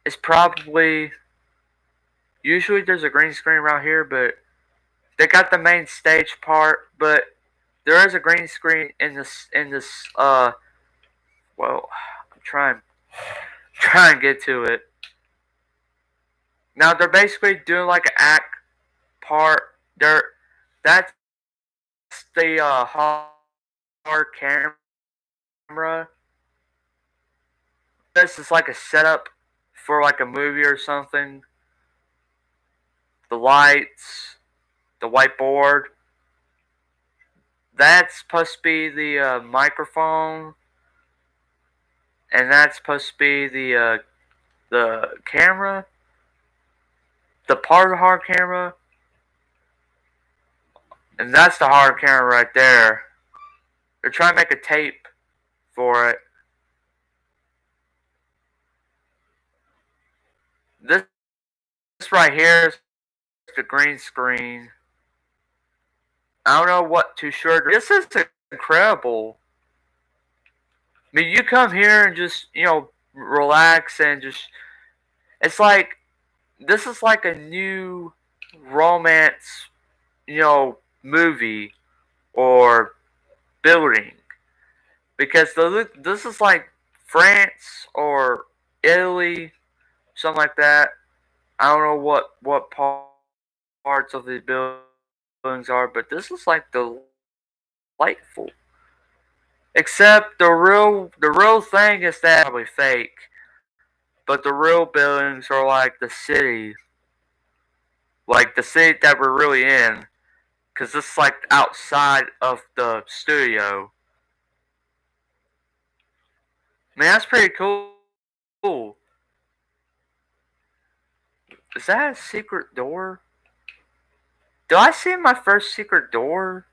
is probably usually there's a green screen around here, but they got the main stage part, but there is a green screen in this. Well, I'm trying to get to it. Now they're basically doing like an act part. That's the hard camera. This is like a setup for like a movie or something. The lights, the whiteboard. That's supposed to be the microphone, and that's supposed to be the camera, the part of the hard camera, and that's the hard camera right there. They're trying to make a tape for it. This right here is the green screen. I don't know what too sure. This is incredible. I mean, you come here and just relax and just. It's like this is like a new romance, movie or building because this is like France or Italy, something like that. I don't know what parts of the buildings are, but this is like delightful. Except the real thing is that probably fake, but the real buildings are like the city that we're really in, because this is like outside of the studio. Man, that's pretty cool. Is that a secret door? Do I see my first secret door?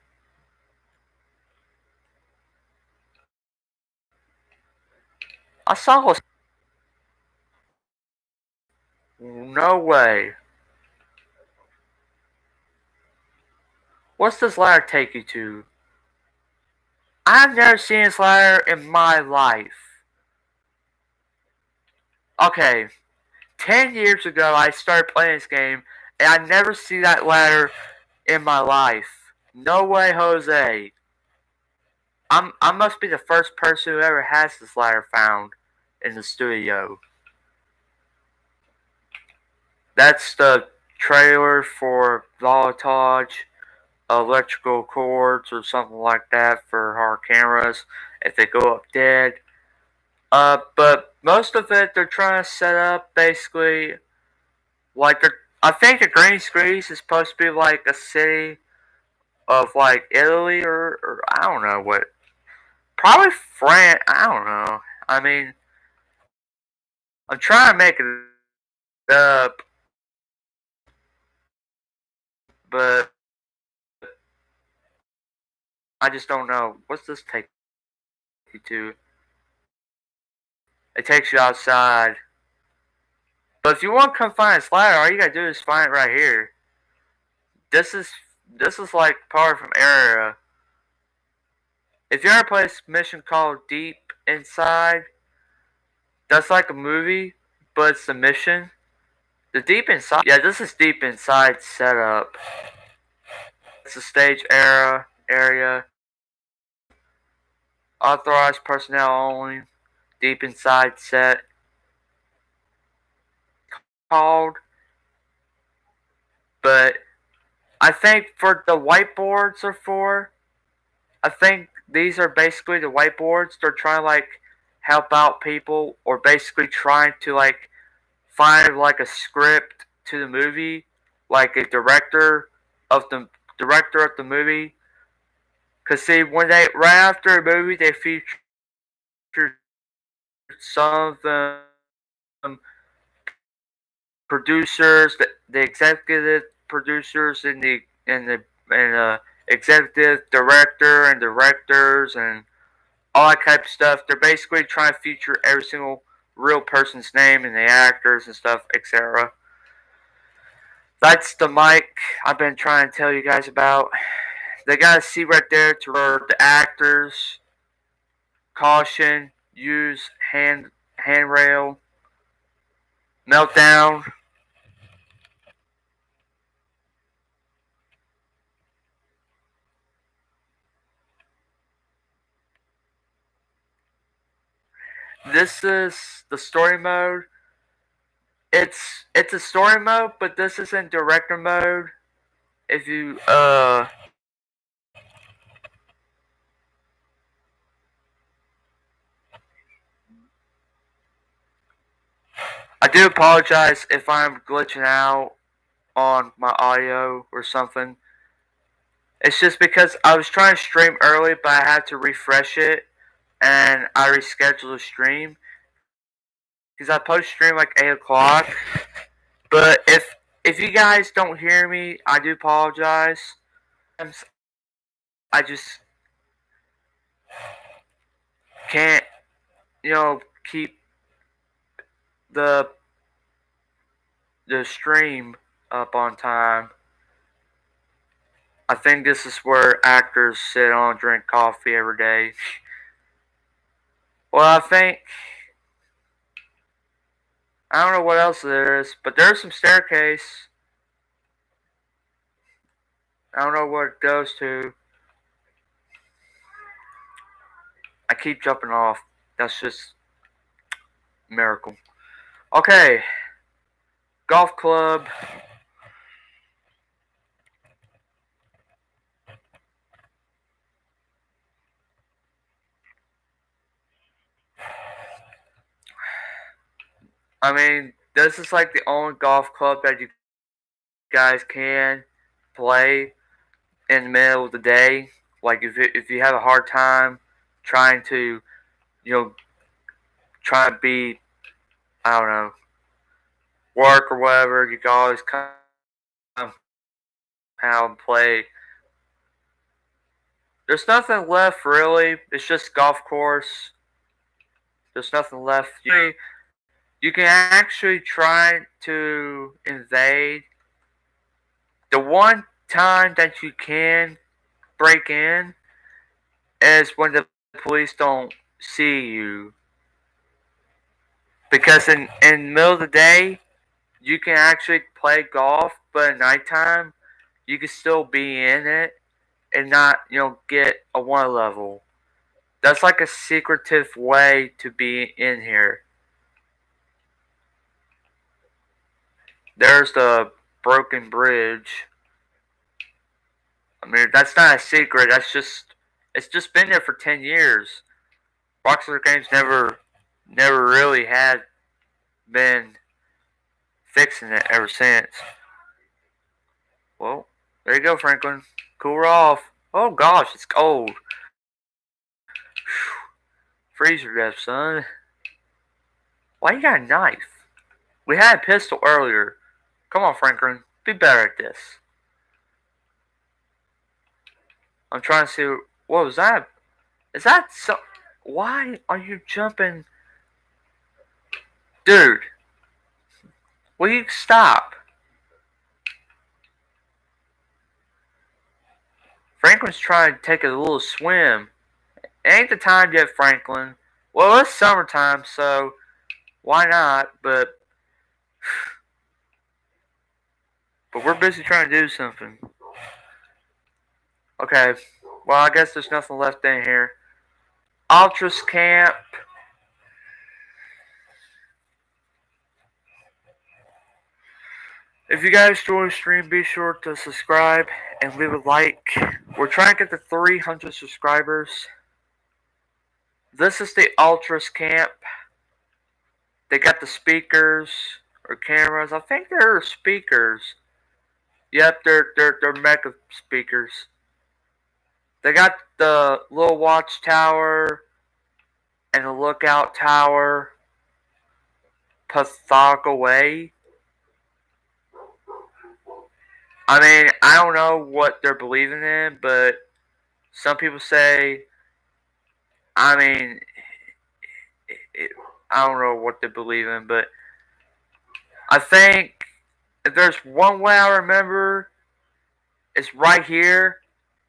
I saw a. No way. What's this ladder take you to? I've never seen this ladder in my life. Okay, 10 years ago I started playing this game and I never see that ladder in my life. No way, Jose. I must be the first person who ever has this ladder found in the studio. That's the trailer for voltage, electrical cords, or something like that for hard cameras if they go up dead. But most of it they're trying to set up basically like I think the green screen is supposed to be like a city of like Italy or I don't know what. Probably France. I don't know. I mean, I'm trying to make it up, but I just don't know. What's this take you to? It takes you outside. But if you want to come find this ladder, all you gotta do is find it right here. This is this is like part from area. If you ever play this mission called Deep Inside, that's like a movie, but it's a mission. The Deep Inside, yeah, this is Deep Inside setup. It's a stage area, authorized personnel only. Deep Inside set called, but I think for the whiteboards are for. I think these are basically the whiteboards. They're trying to like help out people, or basically trying to like find like a script to the movie, like a director of the movie. Cause see, when they right after a movie, they feature some of them producers, the executive producers, and the executive director and directors and all that type of stuff. They're basically trying to feature every single real person's name and the actors and stuff, etc. That's the mic I've been trying to tell you guys about. they got a seat right there to the actors. Caution: use handrail. Meltdown. This is the story mode. It's a story mode, but this is in director mode. If you I do apologize if I'm glitching out on my audio or something. It's just because I was trying to stream early, but I had to refresh it, and I rescheduled the stream because I post stream like 8 o'clock. But if you guys don't hear me, I do apologize. I just can't, keep the the stream up on time. I think this is where actors sit on and drink coffee every day. Well, I don't know what else there is, but there's some staircase. I don't know what it goes to. I keep jumping off. That's just a miracle. Okay, golf club. I mean, this is like the only golf club that you guys can play in the middle of the day. Like if you have a hard time trying to, you know, try to be, I don't know, work or whatever, you can always come out and play. There's nothing left really. It's just golf course. There's nothing left. You can actually try to invade. The one time that you can break in is when the police don't see you. Because in the middle of the day, you can actually play golf, but at nighttime, you can still be in it and not, get a 1 level. That's like a secretive way to be in here. There's the broken bridge. I mean, that's not a secret. It's just been there for 10 years. Rockstar Games never really had been fixing it ever since. Well, there you go, Franklin. Cool her off. Oh gosh, it's cold. Freezer death, son. Why you got a knife? We had a pistol earlier. Come on, Franklin. Be better at this. I'm trying to see. What was that? Is that so? Why are you jumping? Dude, will you stop? Franklin's trying to take a little swim. It ain't the time yet, Franklin. Well, it's summertime, so why not? But we're busy trying to do something. Okay. Well, I guess there's nothing left in here. Ultras Camp. If you guys enjoy the stream, be sure to subscribe and leave a like. We're trying to get to 300 subscribers. This is the Ultras Camp. They got the speakers or cameras. I think they're speakers. Yep, they're mega speakers. They got the little watchtower and the lookout tower. Away. I mean, I don't know what they're believing in, but some people say, I mean, I don't know what they believe in, but I think if there's one way I remember, it's right here.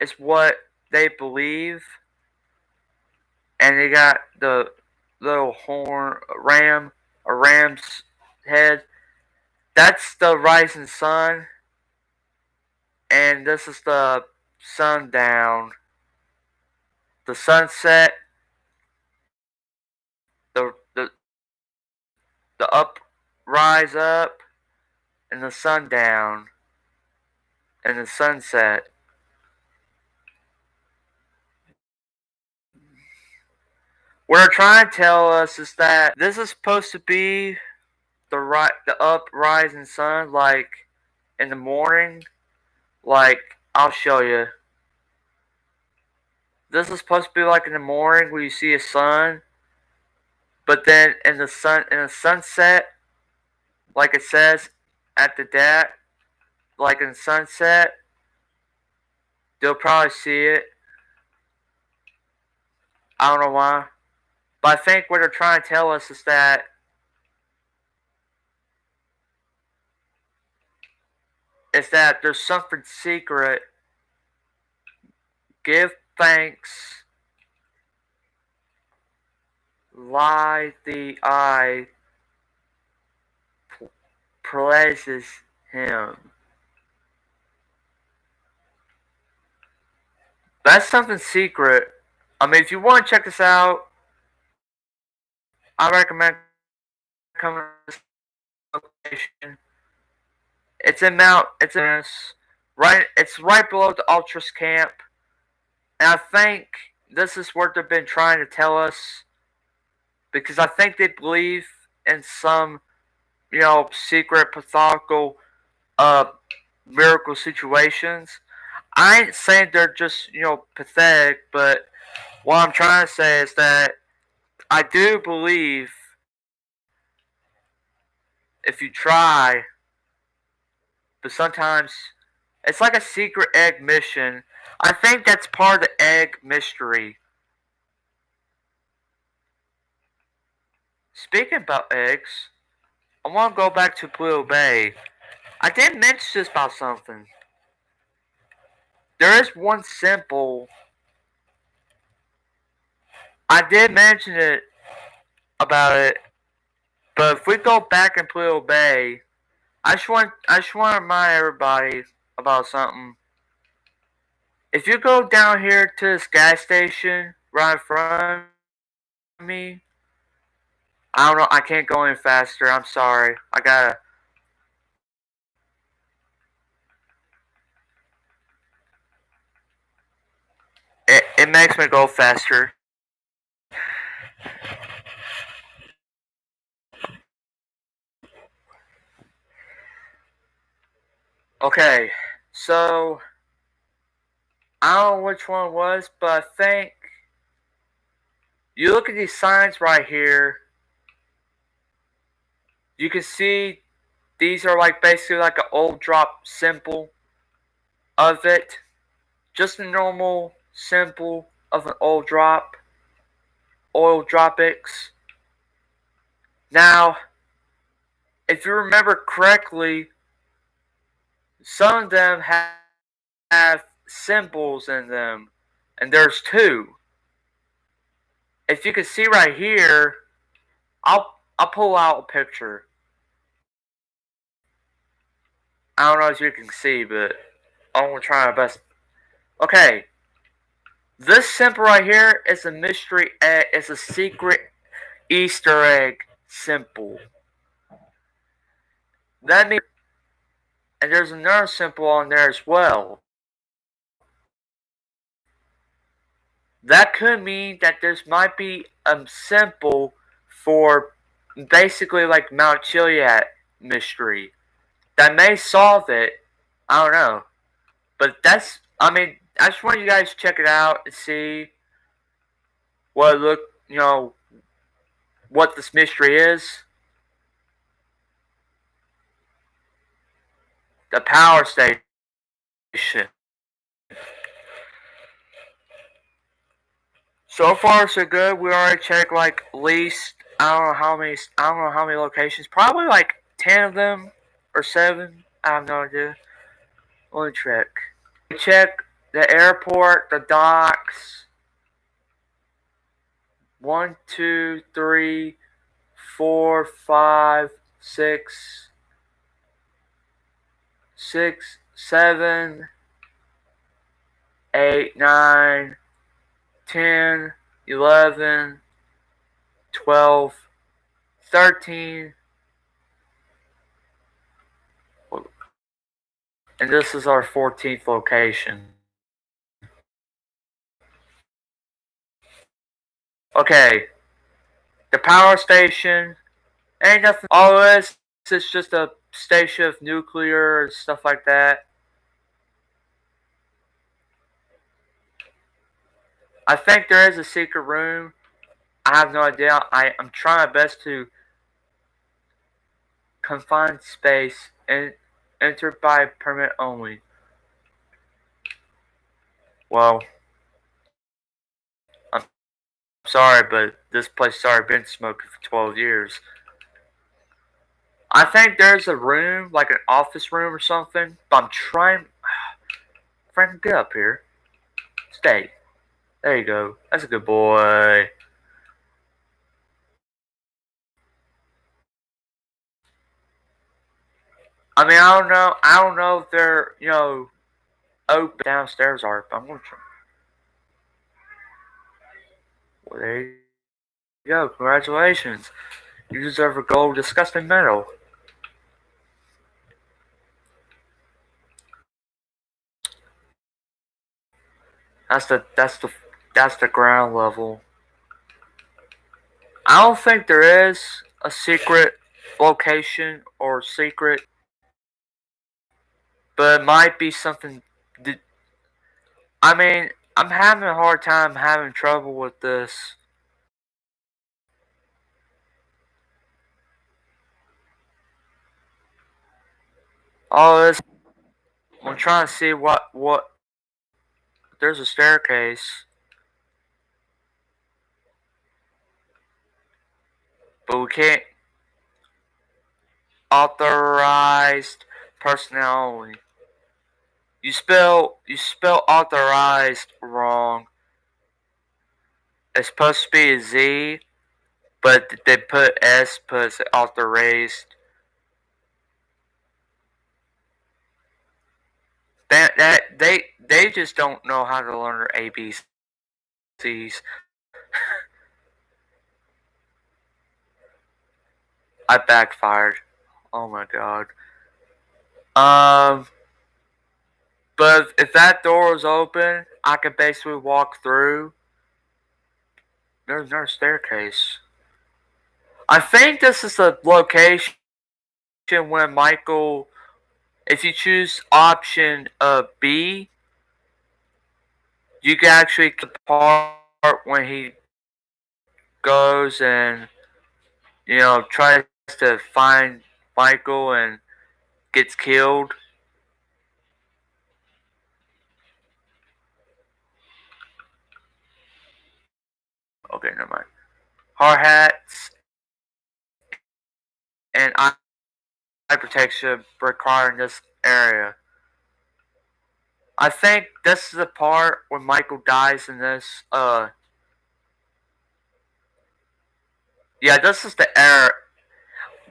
is what they believe, and they got the little horn a ram's head. That's the rising sun, and this is the sundown. The sunset, the the the rise up, and the sundown, and the sunset. What they're trying to tell us is that this is supposed to be the uprising sun, like in the morning. Like I'll show you. This is supposed to be like in the morning where you see a sun, but then in the sunset, like it says at the date, like in sunset, they'll probably see it. I don't know why, but I think what they're trying to tell us is that there's something secret. Give thanks, lie the eye praises him. That's something secret. I mean, if you want to check this out, I recommend coming to this location. It's in right. It's right below the Ultras camp, and I think this is what they've been trying to tell us because I think they believe in some, secret pathological, uh, miracle situations. I ain't saying they're just, pathetic, but what I'm trying to say is that I do believe if you try, but sometimes it's like a secret egg mission. I think that's part of the egg mystery. Speaking about eggs, I want to go back to Blue Bay. I did mention this about something. There is one simple. I did mention it about it, but if we go back in Blue Bay, I just want to remind everybody about something. If you go down here to this gas station right in front of me, I don't know. I can't go any faster. I'm sorry. I gotta. It makes me go faster. Okay, so I don't know which one it was, but I think you look at these signs right here. You can see these are like basically like an old drop symbol of it. Just a normal symbol of an oil drop. Oil dropics. Now, if you remember correctly, some of them have symbols in them, and there's two. If you can see right here, I'll pull out a picture. I don't know if you can see, but I'm gonna try my best. Okay, this symbol right here is a mystery egg. It's a secret Easter egg symbol. That means, and there's another symbol on there as well. That could mean that there's might be a symbol for basically like Mount Chiliad mystery that may solve it. I don't know, but I mean, I just want you guys to check it out and see what it look. What this mystery is. The power station. So far, so good. We already checked like at least I don't know how many locations. Probably like 10 of them or 7. I have no idea. Let me check. the airport, the docks, one, two, three, four, five, six, seven, 8, 9, 10, 11, 12, 13, and this is our 14th location. Okay, the power station ain't nothing. All this is just a station of nuclear and stuff like that. I think there is a secret room. I have no idea. I'm trying my best to confine space and enter by permit only. Well, I'm sorry, but this place has already been smoking for 12 years. I think there's a room, like an office room or something, but I'm trying. Frank, get up here. Stay. There you go. That's a good boy. I mean, I don't know. I don't know if they're, open downstairs are, but I'm gonna try. Well, there you go. Congratulations. You deserve a gold disgusting medal. That's the that's the that's the ground level. I don't think there is a secret location or secret, but it might be something. I mean, I'm having a hard time having trouble with this. All this, I'm trying to see what. There's a staircase, but we can't. Authorized personnel only. You spell authorized wrong. It's supposed to be a Z, but they put S, put authorized. They just don't know how to learn their ABCs. I backfired. Oh my god. Um, but if that door is open, I could basically walk through. There's no staircase. I think this is the location when Michael. If you choose option B, you can actually get the part when he goes and tries to find Michael and gets killed. Okay, never mind. Hard hats and eye protection required in this area. I think this is the part when Michael dies in this. Yeah, this is the area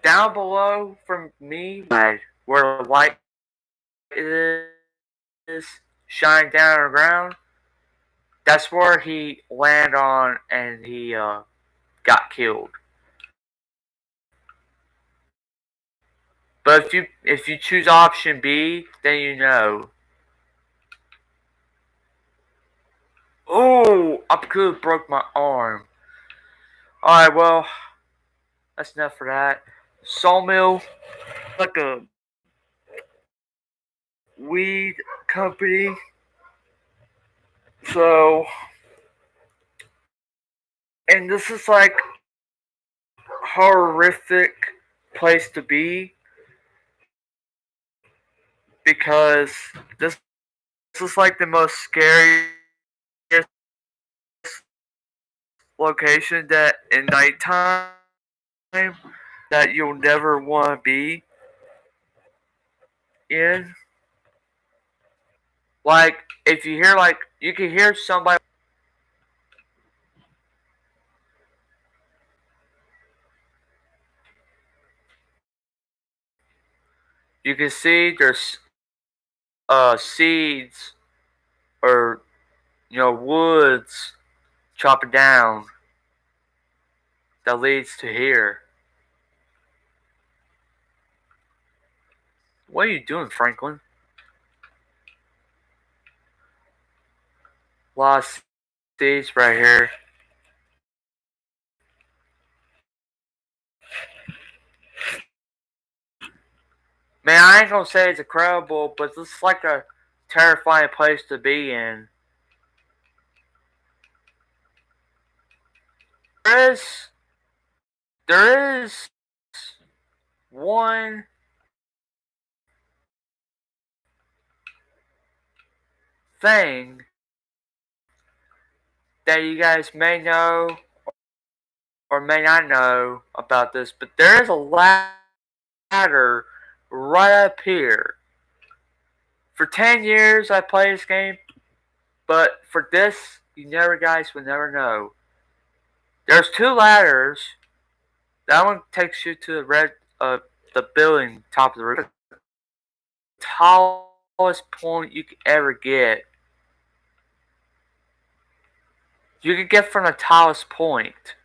down below from me, where the light is shining down on the ground. That's where he landed on, and he got killed. But if you choose option B, then you know. Oh, I could have broke my arm. Alright, well, that's enough for that. Sawmill, like a weed company. So, and this is like horrific place to be because this is like the most scariest location that in nighttime that you'll never want to be in. Like if you hear like you can hear somebody. You can see there's seeds or woods chopping down that leads to here. What are you doing, Franklin? Lost seeds right here. Man, I ain't gonna say it's incredible, but this is like a terrifying place to be in. There is, there is one thing that you guys may know or may not know about this, but there is a ladder right up here. For 10 years I played this game, but for this, you never guys would never know. There's two ladders. That one takes you to the building top of the roof. The tallest point you could ever get. You can get from the tallest point.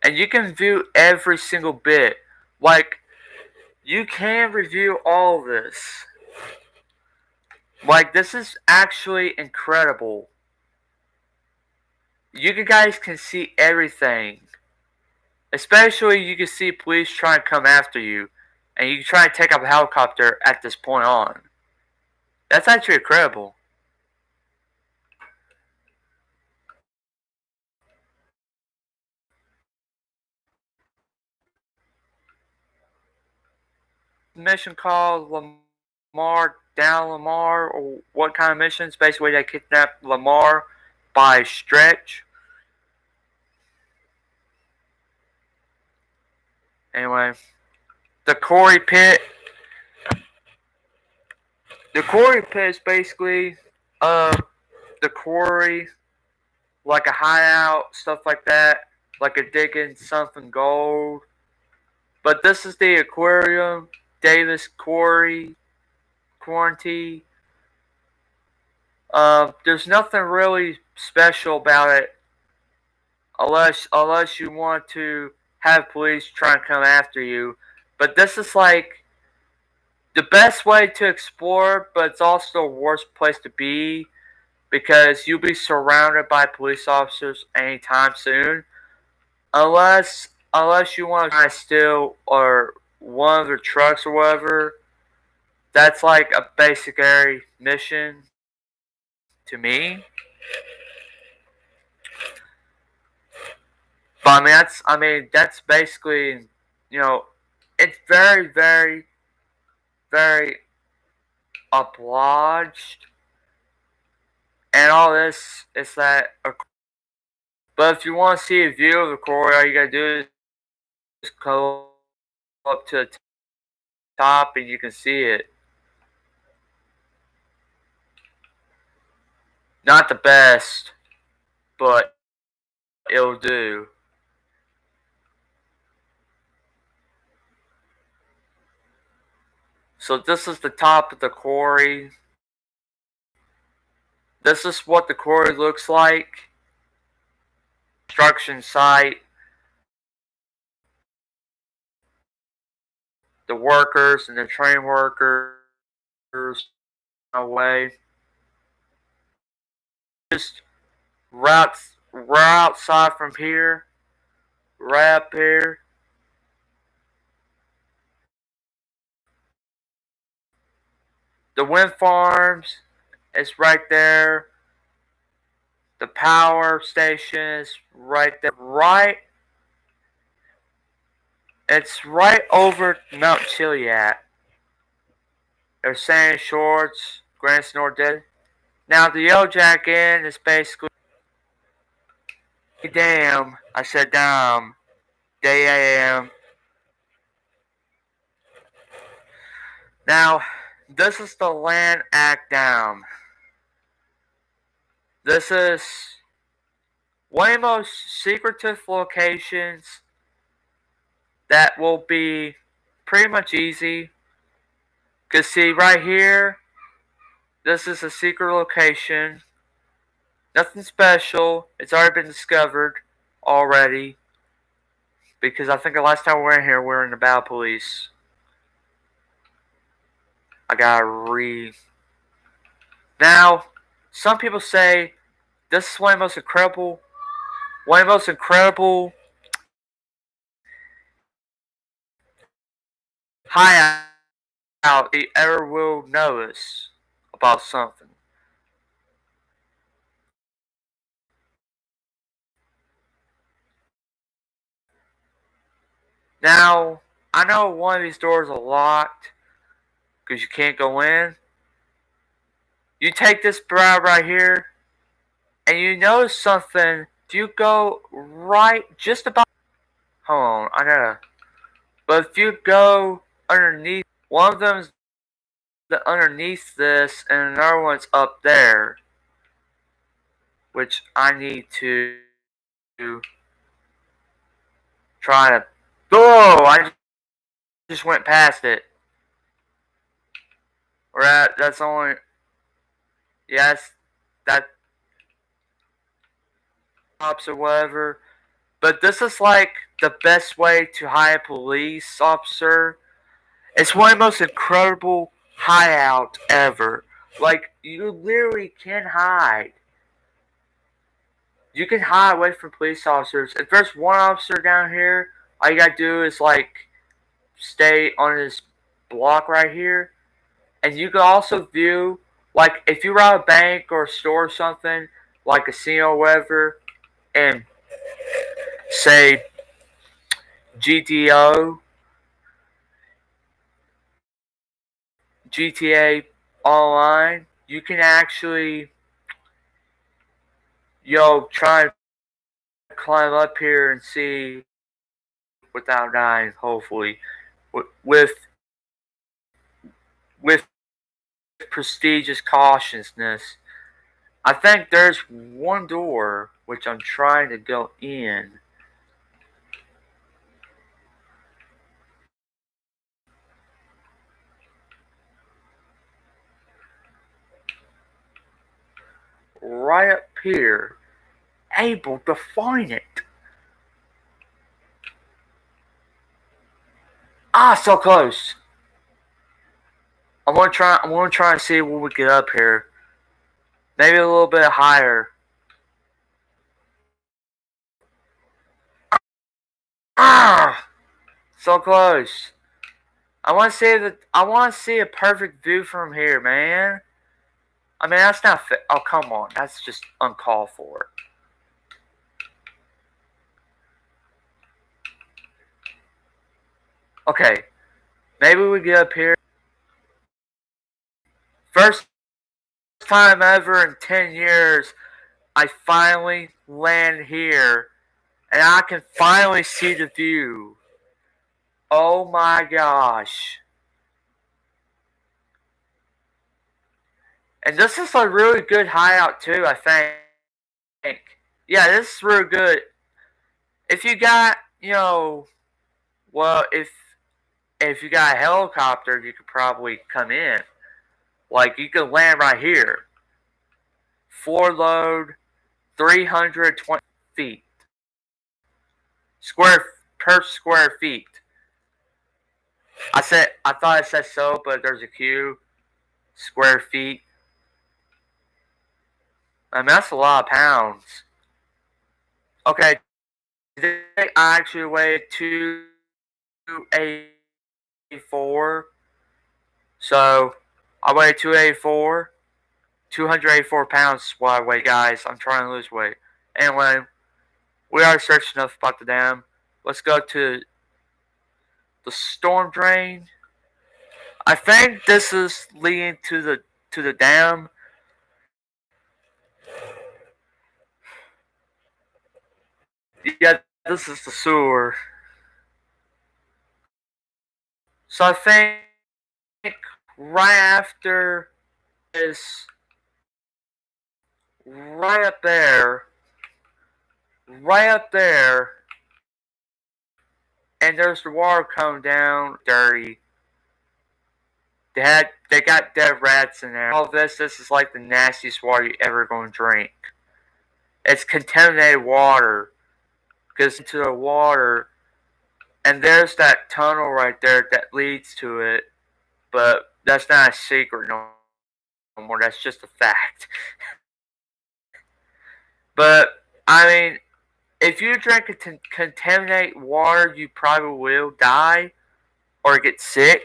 And you can view every single bit. Like, you can review all of this. Like, this is actually incredible. You guys can see everything. Especially you can see police trying to come after you. And you can try and take up a helicopter at this point on. That's actually incredible. Mission called Lamar Down Lamar, or what kind of mission? It's basically they kidnap Lamar by stretch. Anyway, the quarry pit. The quarry pit is basically the quarry, like a hideout, stuff like that, like a digging something gold. But this is the aquarium, Davis Quarry, Quarantine. There's nothing really special about it, unless you want to have police try and come after you. But this is like the best way to explore, but it's also the worst place to be because you'll be surrounded by police officers anytime soon, unless you want to try to steal or one of their trucks or whatever. That's like a basic area mission to me. But that's basically, you know, it's very, very, very obliged, and all this is that. But if you want to see a view of the quarry, all you gotta do is go up to the top, and you can see it. Not the best, but it'll do. So this is the top of the quarry. This is what the quarry looks like. Construction site. The workers and the train workers away. Just right outside from here, right up here. The wind farms is right there. The power station is right there. It's right over Mount Chiliad. There's Sandy Shorts, Grand Snort Dead. Now the Yellow Jack Inn is basically damn. I said damn. Damn. Now This is the Land Act Dam. This is one of the most secretive locations that will be pretty much easy. Cause see right here, this is a secret location. Nothing special. It's already been discovered already. Because I think the last time we were in here, we were in the Battle Police. I gotta read. Now, some people say this is one of the most incredible hideout you ever will notice about something. Now, I know one of these doors are locked because you can't go in. You take this route right here, and you notice something. If you go right just about. Hold on, I gotta. But if you go underneath, one of them's underneath this, and another one's up there, which I need to try to. Oh, I just went past it. Or that's only. Yes, that cops or whatever. But this is like the best way to hire a police officer. It's one of the most incredible hideout ever. Like you literally can hide. You can hide away from police officers. If there's one officer down here, all you gotta do is like stay on this block right here, and you can also view like if you rob a bank or a store or something, like a casino or whatever, and say GTO, GTA Online, you can actually try and climb up here and see without dying. Hopefully, with with prestigious cautiousness. I think there's one door which I'm trying to go in. Right up here, able to find it. Ah, so close. I'm gonna try and see when we get up here. Maybe a little bit higher. Ah, so close. I want to see a perfect view from here, man. I mean, that's not. Oh, come on. That's just uncalled for. Okay, maybe we get up here. First time ever in 10 years, I finally land here, and I can finally see the view. Oh my gosh. And this is a really good hideout too, I think. Yeah, this is really good. If you got, well, if you got a helicopter, you could probably come in. Like you could land right here. Floor load 320 feet. Square per square feet. I thought it said so, but there's a Q. Square feet. I mean that's a lot of pounds. Okay, today I actually weighed 284. So I weigh 284. 284 pounds is what I weigh, guys. I'm trying to lose weight. Anyway, we are searching enough about the dam. Let's go to the storm drain. I think this is leading to the dam. Yeah, this is the sewer. So I think right after is right up there, right up there, and there's the water coming down, dirty. They got dead rats in there. All this is like the nastiest water you ever gonna drink. It's contaminated water because into the water, and there's that tunnel right there that leads to it. But that's not a secret no more. That's just a fact. But I mean, if you drink contaminated water, you probably will die or get sick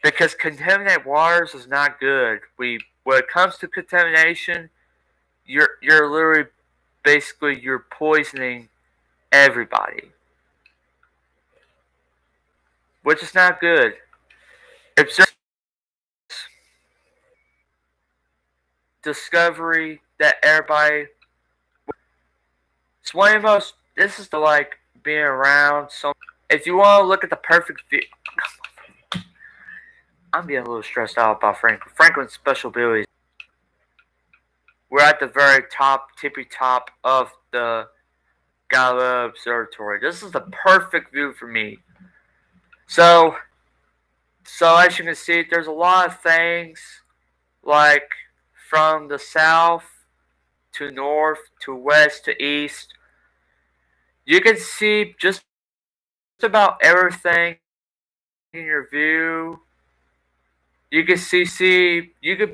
because contaminated waters is not good. When it comes to contamination, you're literally basically you're poisoning everybody, which is not good. It's just discovery that everybody. It's one of the most. This is the like being around. So if you want to look at the perfect view, I'm getting a little stressed out about Franklin. Franklin's special abilities. We're at the very top, tippy top of the Galileo Observatory. This is the perfect view for me. So, so as you can see, there's a lot of things like from the south to north to west to east. You can see just about everything in your view. You can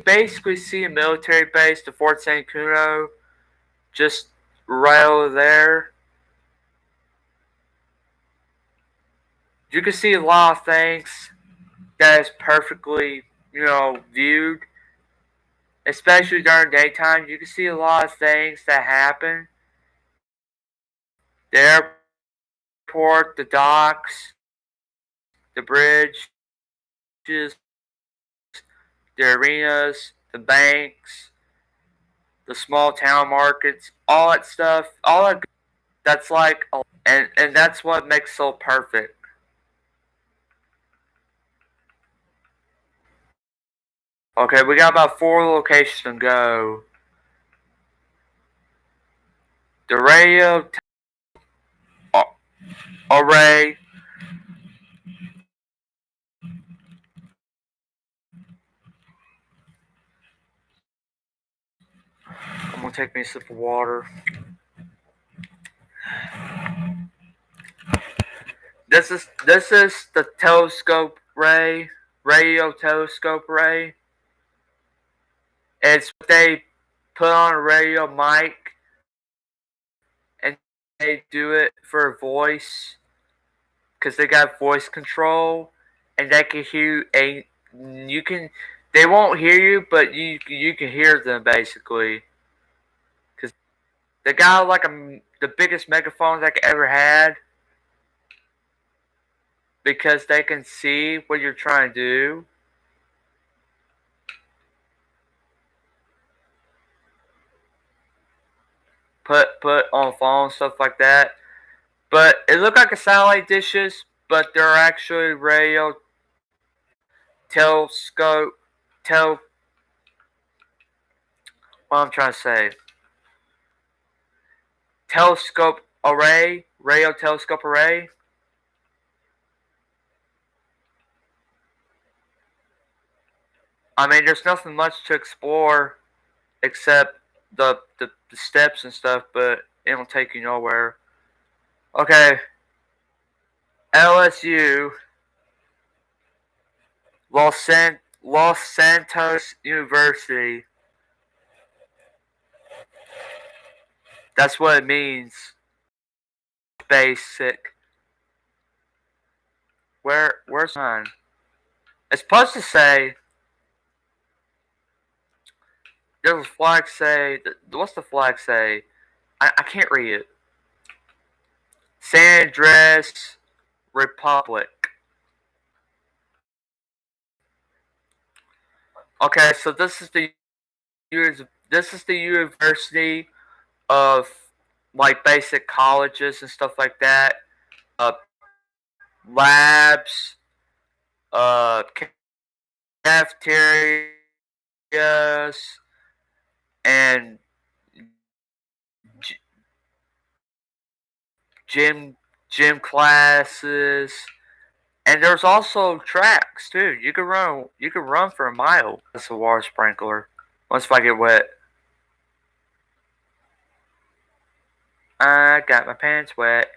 basically see a military base, the Fort St. Cuno, just right over there. You can see a lot of things that is perfectly, viewed. Especially during daytime, you can see a lot of things that happen. The airport, the docks, the bridges, the arenas, the banks, the small town markets, all that stuff, all that. That's like, and that's what makes so perfect. Okay, we got about 4 locations to go. The radio array. I'm gonna take me a sip of water. This is the telescope ray, radio telescope ray. It's what they put on a radio mic and they do it for voice because they got voice control and they can hear a you can they won't hear you but you can hear them basically because they got like the biggest megaphones I ever had because they can see what you're trying to do. Put on phone stuff like that. But it looked like a satellite dishes, but they're actually radio telescope tel what I'm trying to say. Telescope array, radio telescope array. I mean there's nothing much to explore except the steps and stuff, but it don't take you nowhere. Okay. LSU Los Santos University. That's what it means. Basic. Where's mine? It's supposed to say. There's a flag say. What's the flag say? I can't read it. San Andres Republic. Okay, so this is the university of like basic colleges and stuff like that. Uh, labs, cafeterias and gym gym classes, and there's also tracks too. You can run for a mile. That's a water sprinkler. Once if I get wet, I got my pants wet.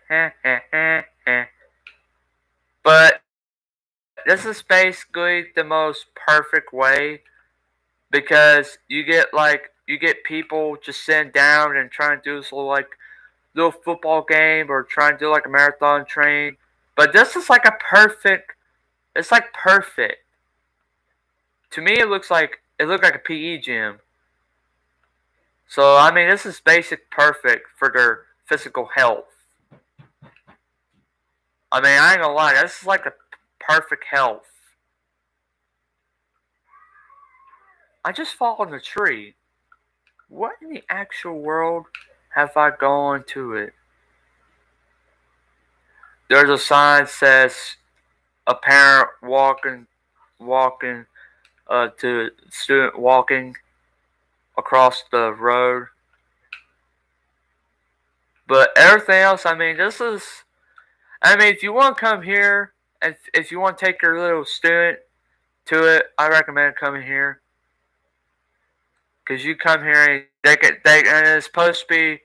But this is basically the most perfect way because you get people just sitting down and trying to do this little football game or trying to do like a marathon train. But this is like a perfect. It's like perfect. To me, it looked like a PE gym. So I mean, this is basic perfect for their physical health. I mean, I ain't gonna lie, this is like the perfect health. I just fall in the tree. What in the actual world have I gone to it? There's a sign that says a parent walking to a student walking across the road. But everything else, I mean, this is. I mean, if you want to come here and if you want to take your little student to it, I recommend coming here because you come here and and it's supposed to be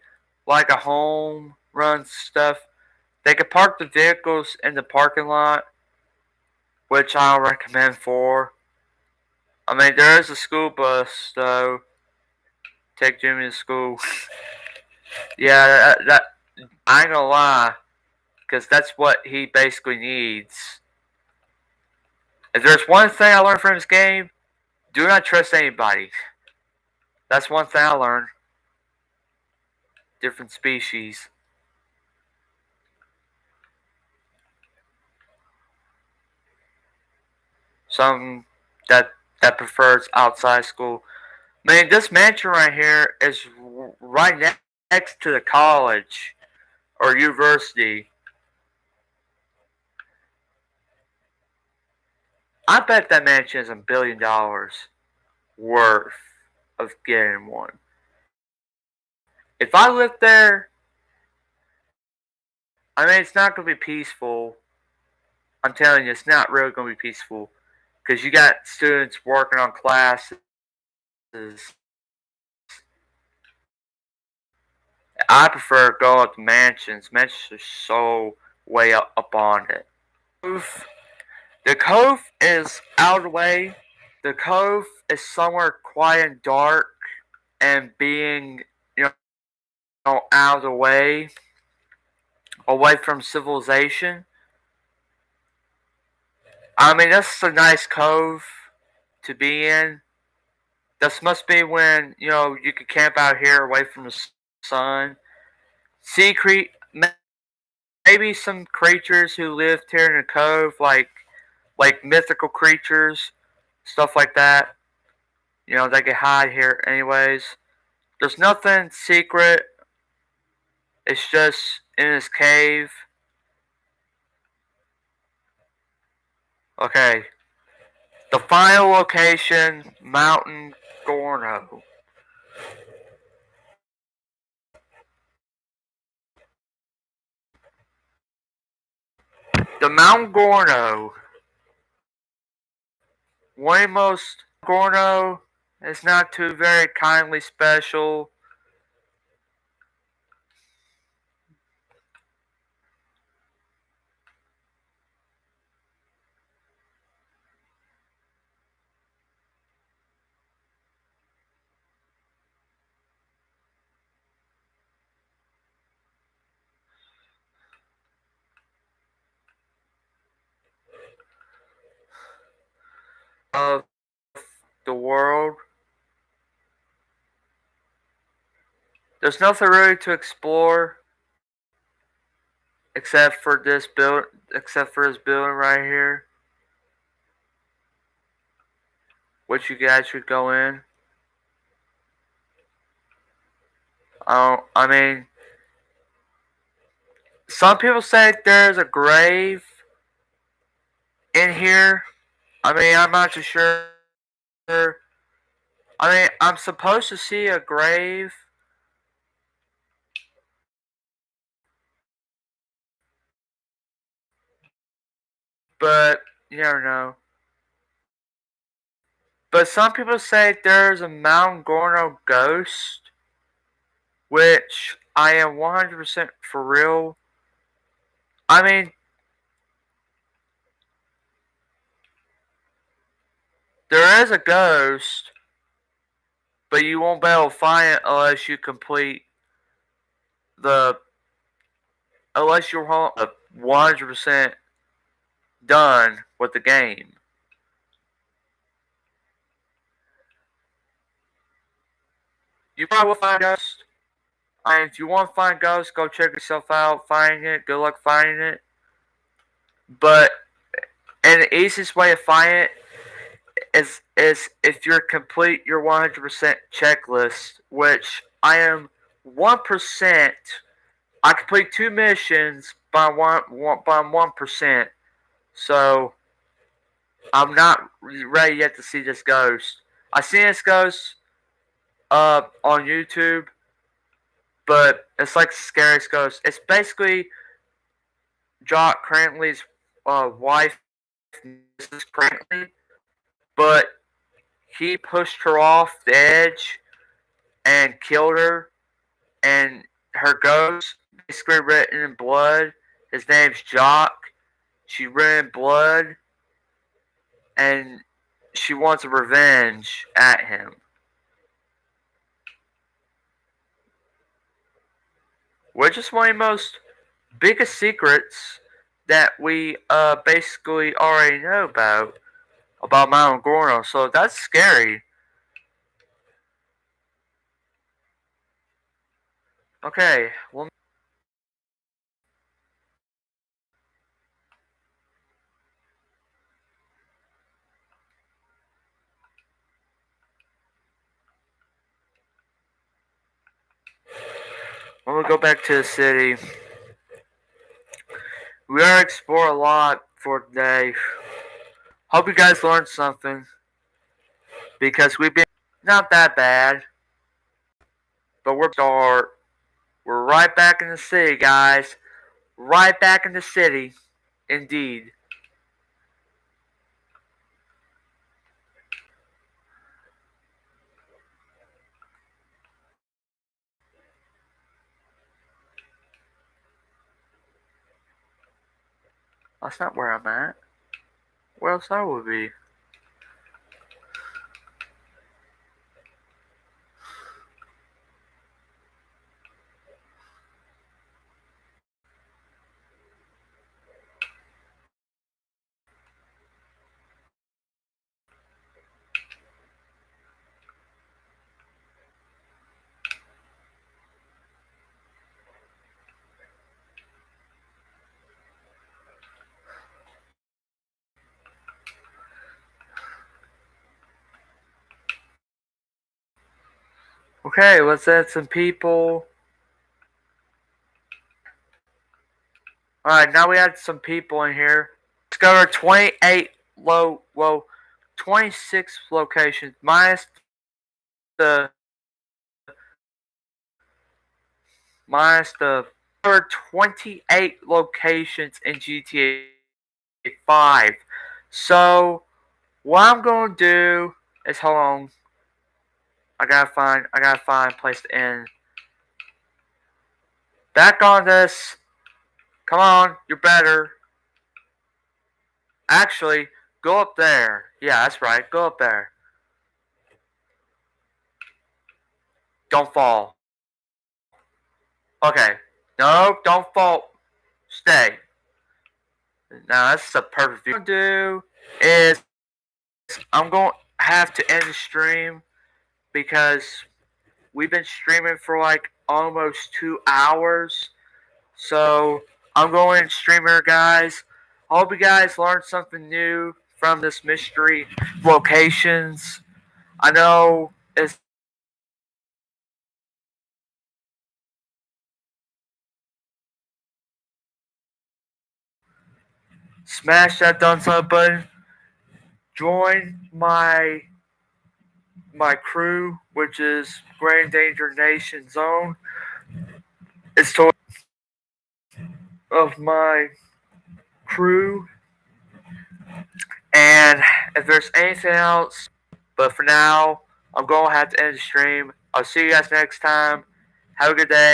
like a home run stuff. They can park the vehicles in the parking lot, which I'll recommend for. I mean, there is a school bus though. Take Jimmy to school. Yeah, that I ain't gonna lie, because that's what he basically needs. If there's one thing I learned from this game, do not trust anybody. That's one thing I learned. Different species. Some that that prefers outside school. Man, this mansion right here is right next to the college or university. I bet that mansion is $1 billion worth of getting one. If I lived there, I mean, it's not going to be peaceful. I'm telling you, it's not really going to be peaceful because you got students working on classes. I prefer going up to mansions. Mansions are so way up on it. The cove is out of the way. The cove is somewhere quiet and dark, and being out of the way, away from civilization. I mean, this is a nice cove to be in. This must be when you could camp out here away from the sun. See, maybe some creatures who lived here in the cove, like mythical creatures, stuff like that. They can hide here anyways. There's nothing secret. It's just in this cave. Okay. The final location, Mountain Gorno. The Mount Gorno. One of the most Gorno is not too very kindly special. Of the world. There's nothing really to explore except for this building right here, which you guys should go in. I mean, some people say there's a grave in here. I mean, I'm not too sure. I mean, I'm supposed to see a grave, but you never know. But some people say there's a Mount Gorno ghost, which I am 100% for real. I mean, there is a ghost, but you won't be able to find it unless you complete the unless you're 100% done with the game. You probably will find ghosts. I mean, if you want to find ghosts, go check yourself out. Finding it, good luck finding it. But and the easiest way to find it is if you complete your 100% checklist, which I am 1%. I complete two missions by 1%. So I'm not ready yet to see this ghost. I seen this ghost on YouTube, but it's like the scariest ghost. It's basically Jock Crantley's wife, Mrs. Crantley, but he pushed her off the edge and killed her, and her ghost basically written in blood. His name's Jock. She written in blood, and she wants a revenge at him. Which is one of the most biggest secrets that we basically already know about Mount Gorno. So that's scary. Okay, well, when we go back to the city, we are explore a lot for today. Hope you guys learned something because we've been not that bad, but we're right back in the city, guys. Right back in the city, indeed. That's not where I'm at. Where else I would be? Okay, let's add some people. Alright, now we add some people in here. Discover 28 well, 26 locations the minus the 28 locations in GTA 5. So what I'm gonna do is hold on. I gotta find a place to end. Back on this. Come on, you're better. Actually, go up there. Yeah, that's right. Go up there. Don't fall. Okay. No, don't fall. Stay. Now that's a perfect view. What I'm gonna do is I'm gonna have to end the stream because we've been streaming for like almost 2 hours. So I'm going to streamer, guys. I hope you guys learned something new from this mystery locations. I know it's smash that thumbs up button. join my crew, which is Grand Danger Nation Zone. It's to of my crew, and if there's anything else, but for now, I'm gonna have to end the stream. I'll see you guys next time. Have a good day.